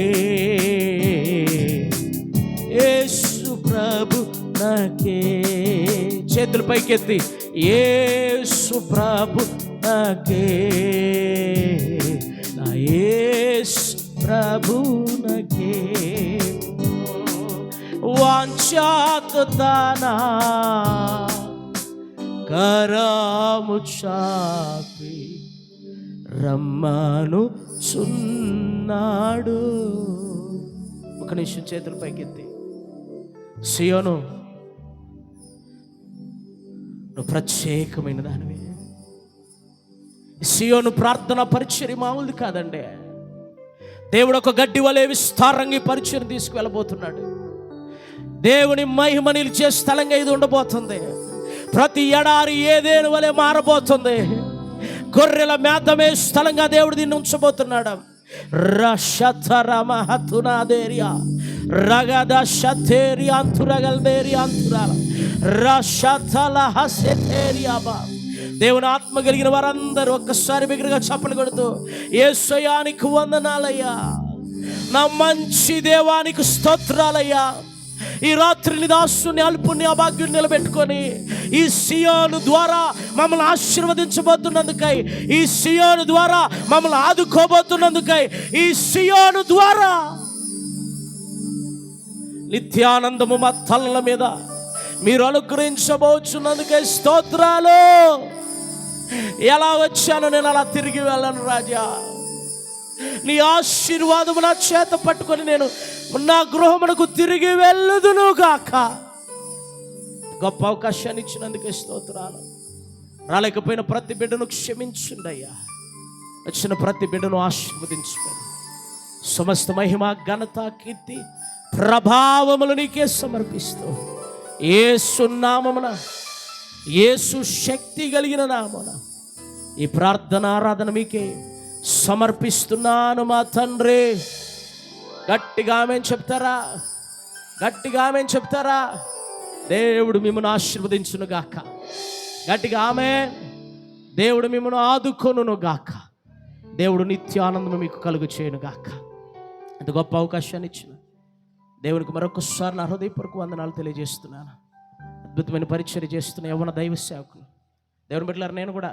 యేసు ప్రభు నాకే. చేతులు పైకెత్తి యేసు ప్రభు నాకే, నా యేసు ప్రభు నాకే. వాంఛాతనా కరము చాపి రమ్మను చున్నాడు. ఒక నిమిషం చేతుల పైకెత్తి. సియోను, నువ్వు ప్రత్యేకమైన దానివి. సియోను ప్రార్థన పరిచర్య మామూలుది కాదండి. దేవుడు ఒక గడ్డి వలె విస్తారంగా ఈ పరిచయం తీసుకువెళ్ళబోతున్నాడు. దేవుని మహిమ నిలిచే స్థలంగా ఇది ఉండబోతుంది. ప్రతి ఎడారి ఏదేను వలె మారబోతుంది. గొర్రెల మేతమే స్థలంగా దేవుడు దీన్ని ఉంచబోతున్నాడు. రషతరమహతునాదేరియా రగద షతేరియా అంతురగల్బేరియా అంతురాల రషతల హసెతేరియాబా. దేవుని ఆత్మ కలిగిన వారందరూ ఒక్కసారి బిగ్గరగా చప్పలు కొడుతూ యేసయ్యానికి వందనాలయ్యా, నా మంచి దేవానికి స్తోత్రాలయ్యా. ఈ రాత్రి నీ దాసుని అల్పుని అభాగ్యుని నిలబెట్టుకొని ఈ సియోను ద్వారా మమ్మల్ని ఆశీర్వదించబోతున్నందుకై, ఈ సియోను ద్వారా మమ్మల్ని ఆదుకోబోతున్నందుకై, ఈ సియోను ద్వారా నిత్యానందము మా తలల మీద మీరు అనుగ్రహించబోతున్నందుకై స్తోత్రాలు. ఎలా వచ్చాను నేను అలా తిరిగి వెళ్ళను రాజా. నీ ఆశీర్వాదము నా చేత పట్టుకొని నేను నా గృహమునకు తిరిగి వెళ్ళుదును గాక. గొప్ప అవకాశాన్ని ఇచ్చినందుకే స్తోత్రాలు. రాలేకపోయిన ప్రతి బిడ్డను క్షమించండి అయ్యా. వచ్చిన ప్రతి బిడ్డను ఆశీర్వదించుకోండి. సమస్త మహిమ ఘనత కీర్తి ప్రభావములు నీకే సమర్పిస్తూ యేసు నామమున, యేసు శక్తి కలిగిన నామమున ఈ ప్రార్థన ఆరాధన మీకే సమర్పిస్తున్నాను మా తండ్రి. గట్టిగా ఆమేన్ చెప్తారా? గట్టిగా ఆమేన్ చెప్తారా? దేవుడు మిమ్మల్ని ఆశీర్వదించును గాక. గట్టిగా ఆమేన్. దేవుడు మిమ్మల్ని ఆదుకొనును గాక. దేవుడు నిత్యానందము మీకు కలుగు చేయను గాక. ఇంత గొప్ప అవకాశాన్ని ఇచ్చిన దేవునికి మరొకసారి నా హృదయపూర్వక వందనాలు తెలియజేస్తున్నాను. అద్భుతమైన పరిచర్య చేస్తున్న యవ్వన దైవ సేవకులు దేవుని బిడ్డలారా, నేను కూడా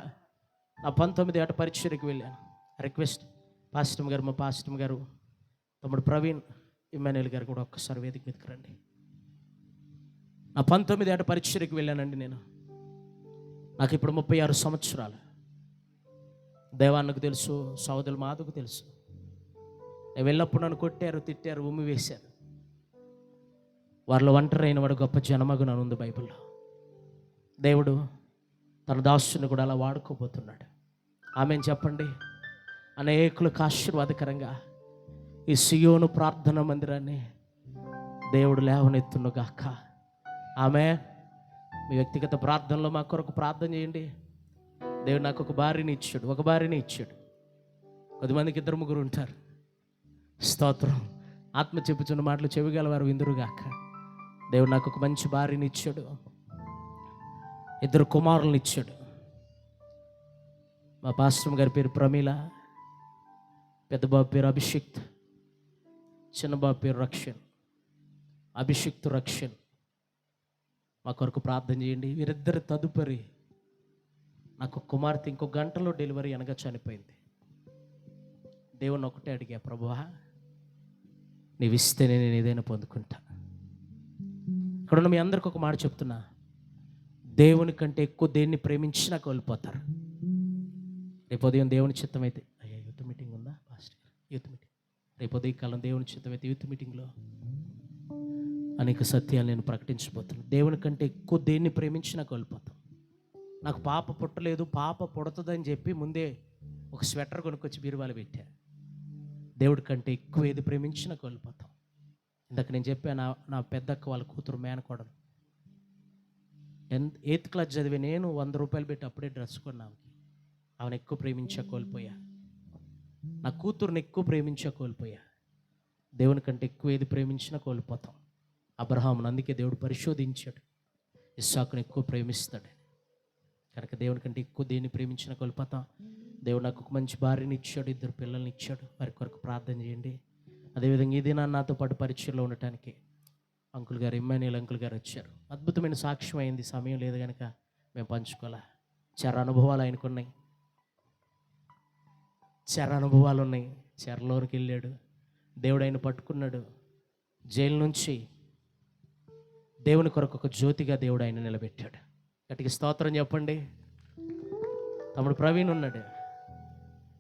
నా 19 ఏట పరిచర్యకు వెళ్ళాను. రిక్వెస్ట్ పాస్టమ్ గారు, మా పాస్టమ్ గారు తమ్ముడు ప్రవీణ్ ఇమ్మాన్యుయల్ గారు కూడా ఒక్కసారి వేదిక మీదకి రండి. నా 19 ఏట పరిచర్యకు వెళ్ళానండి నేను. నాకు ఇప్పుడు 36 సంవత్సరాలు. దేవాన్నకు తెలుసు, సోదరులు మాధకు తెలుసు. నేను వెళ్ళినప్పుడు నన్ను కొట్టారు, తిట్టారు, ఉమ్మి వేశారు. వారిలో ఒంటరైన వాడు గొప్ప జనమగున ఉంది బైబిల్లో. దేవుడు తన దాసుని కూడా అలా వాడుకోబోతున్నాడు. ఆమెను చెప్పండి. అనేకులకు ఆశీర్వాదకరంగా ఈ సియోను ప్రార్థనా మందిరాన్ని దేవుడు లేవనెత్తునుగాక. ఆమె మీ వ్యక్తిగత ప్రార్థనలో మా కొరకు ప్రార్థన చేయండి. దేవుడు నాకు ఒక భార్యని ఇచ్చాడు, ఒక భార్యని ఇచ్చాడు. 10 మందికి 2 3 ఉంటారు. స్తోత్రం. ఆత్మ చెప్పుచున్న మాటలు చెవిగలవారు విందురుగాక. దేవుడు నాకు ఒక మంచి భార్యని ఇచ్చాడు, 2 కుమారులను ఇచ్చాడు. మా పాస్టర్ గారి పేరు ప్రమీల, పెద్ద బాబు పేరు అభిషిక్త్, చిన్న బాబు పేరు రక్షణ్. అభిషిక్త్, రక్షణ్ మా కొరకు ప్రార్థన చేయండి. వీరిద్దరు తదుపరి నాకు కుమార్తె ఇంకో గంటలో డెలివరీ అనగా చనిపోయింది. దేవుని ఒకటే అడిగా, ప్రభువా నీవు ఇస్తేనే నేను ఏదైనా పొందుకుంటా. ఇక్కడ ఉన్న మీ అందరికి ఒక మాట చెప్తున్నా, దేవుని కంటే ఎక్కువ దేన్ని ప్రేమించినా కోల్పోతారు. రేపు ఉదయం దేవుని చిత్తం అయితే, అయ్యా యూత్ మీటింగ్ ఉందా పాస్టర్? యూత్ మీటింగ్ రేపు ఉదయం కాలం దేవుని చిత్తం అయితే యూత్ మీటింగ్లో అనేక సత్యాలు నేను ప్రకటించబోతున్నాను. దేవుని కంటే ఎక్కువ దేన్ని ప్రేమించినా కోల్పోతాం. నాకు పాప పుట్టలేదు, పాప పుడుతుందని చెప్పి ముందే ఒక స్వెటర్ కొనుక్కొచ్చి బీరువాలు పెట్టా. దేవుడి కంటే ఎక్కువ ఏది ప్రేమించినా కోల్పోతాం. ఇందాక నేను చెప్పాను, నా పెద్దక్క వాళ్ళ కూతురు మేనకోడలు 8th క్లాస్ చదివి నేను 100 రూపాయలు పెట్టి అప్పుడే డ్రెస్ కొన్నాను. ఆమెను ఎక్కువ ప్రేమించా కోల్పోయా. నా కూతురుని ఎక్కువ ప్రేమించా కోల్పోయా. దేవుని కంటే ఎక్కువ ఏది ప్రేమించినా కోల్పోతాం. అబ్రహామును అందుకే దేవుడు పరిశోధించాడు, ఇస్సాకుని ఎక్కువ ప్రేమిస్తాడు కనుక దేవుని కంటే ఎక్కువ దేన్ని ప్రేమించినా కోల్పోతాం. దేవుడు నాకు ఒక మంచి భార్యని ఇచ్చాడు, 2 పిల్లల్ని ఇచ్చాడు. వారి కొరకు ప్రార్థన చేయండి. అదేవిధంగా ఈ దినాన్ని నాతో పాటు పరిచయంలో ఉండటానికి అంకుల్ గారు, ఇమ్మాన్యుయల్ అంకుల్ గారు వచ్చారు. అద్భుతమైన సాక్ష్యం అయింది. సమయం లేదు కనుక మేము పంచుకోలే. అనుభవాలు ఆయనకున్నాయి, అనుభవాలు ఉన్నాయి. చెరలోనికి వెళ్ళాడు, దేవుడు ఆయన పట్టుకున్నాడు. జైలు నుంచి దేవుని కొరకు ఒక జ్యోతిగా దేవుడు ఆయన నిలబెట్టాడు. గట్టిగా స్తోత్రం చెప్పండి. తమ్ముడు ప్రవీణ్ ఉన్నాడు.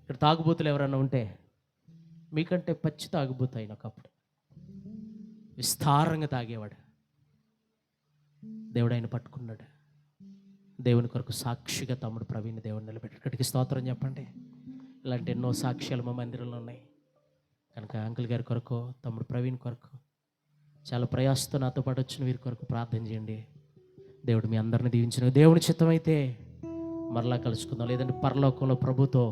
ఇక్కడ తాగుబోతులు ఎవరన్నా ఉంటే మీకంటే పచ్చి తాగుబోతు ఆయన ఒకప్పుడు విస్తారంగా తాగేవాడు. దేవుడు ఆయన పట్టుకున్నాడు. దేవుని కొరకు సాక్షిగా తమ్ముడు ప్రవీణ్ దేవుడు నిలబెట్టాడు. గట్టిగా స్తోత్రం చెప్పండి. ఇలాంటి ఎన్నో సాక్ష్యాలు మా మందిరంలో ఉన్నాయి కనుక అంకుల్ గారి కొరకు, తమ్ముడు ప్రవీణ్ కొరకు, చాలా ప్రయాసతో నాతో పాటు వచ్చిన వీరి కొరకు ప్రార్థన చేయండి. దేవుడు మీ అందరిని దీవించిన. దేవుని చిత్తమైతే మరలా కలుసుకుందాం, లేదంటే పరలోకంలో ప్రభుతో,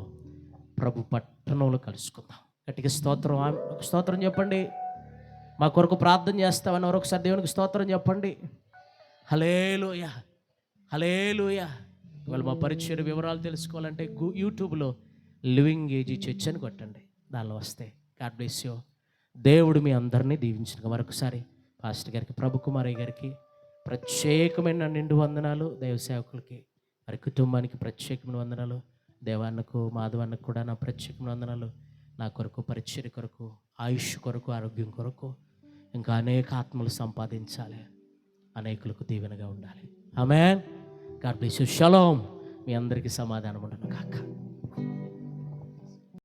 ప్రభు పట్టణంలో కలుసుకుందాం. గట్టిగా స్తోత్రం, ఒక స్తోత్రం చెప్పండి. మా కొరకు ప్రార్థన చేస్తామని మరొకసారి దేవునికి స్తోత్రం చెప్పండి. హల్లెలూయా, హల్లెలూయా. ఇవాళ మా పరిచయ వివరాలు తెలుసుకోవాలంటే యూట్యూబ్లో లివింగ్ ఏజీ చర్చ్ అని కొట్టండి, దానిలో వస్తాయి. God bless you. దేవుడు మీ అందరినీ దీవించిన. మరొకసారి పాస్టర్ గారికి, ప్రభు కుమారయ్య గారికి ప్రత్యేకమైన నిండు వందనాలు. దైవ సేవకులకి, వారి కుటుంబానికి ప్రత్యేకమైన వందనాలు. దేవాన్నకు, మాధవన్నకు కూడా నా ప్రత్యేకమైన వందనాలు. నా కొరకు, పరిచర్య కొరకు, ఆయుష్ కొరకు, ఆరోగ్యం కొరకు ఇంకా అనేక ఆత్మలు సంపాదించాలి, అనేకులకు దీవెనగా ఉండాలి. ఆమేన్. God bless you. షలోమ్. మీ అందరికీ సమాధానం ఉండను కాక.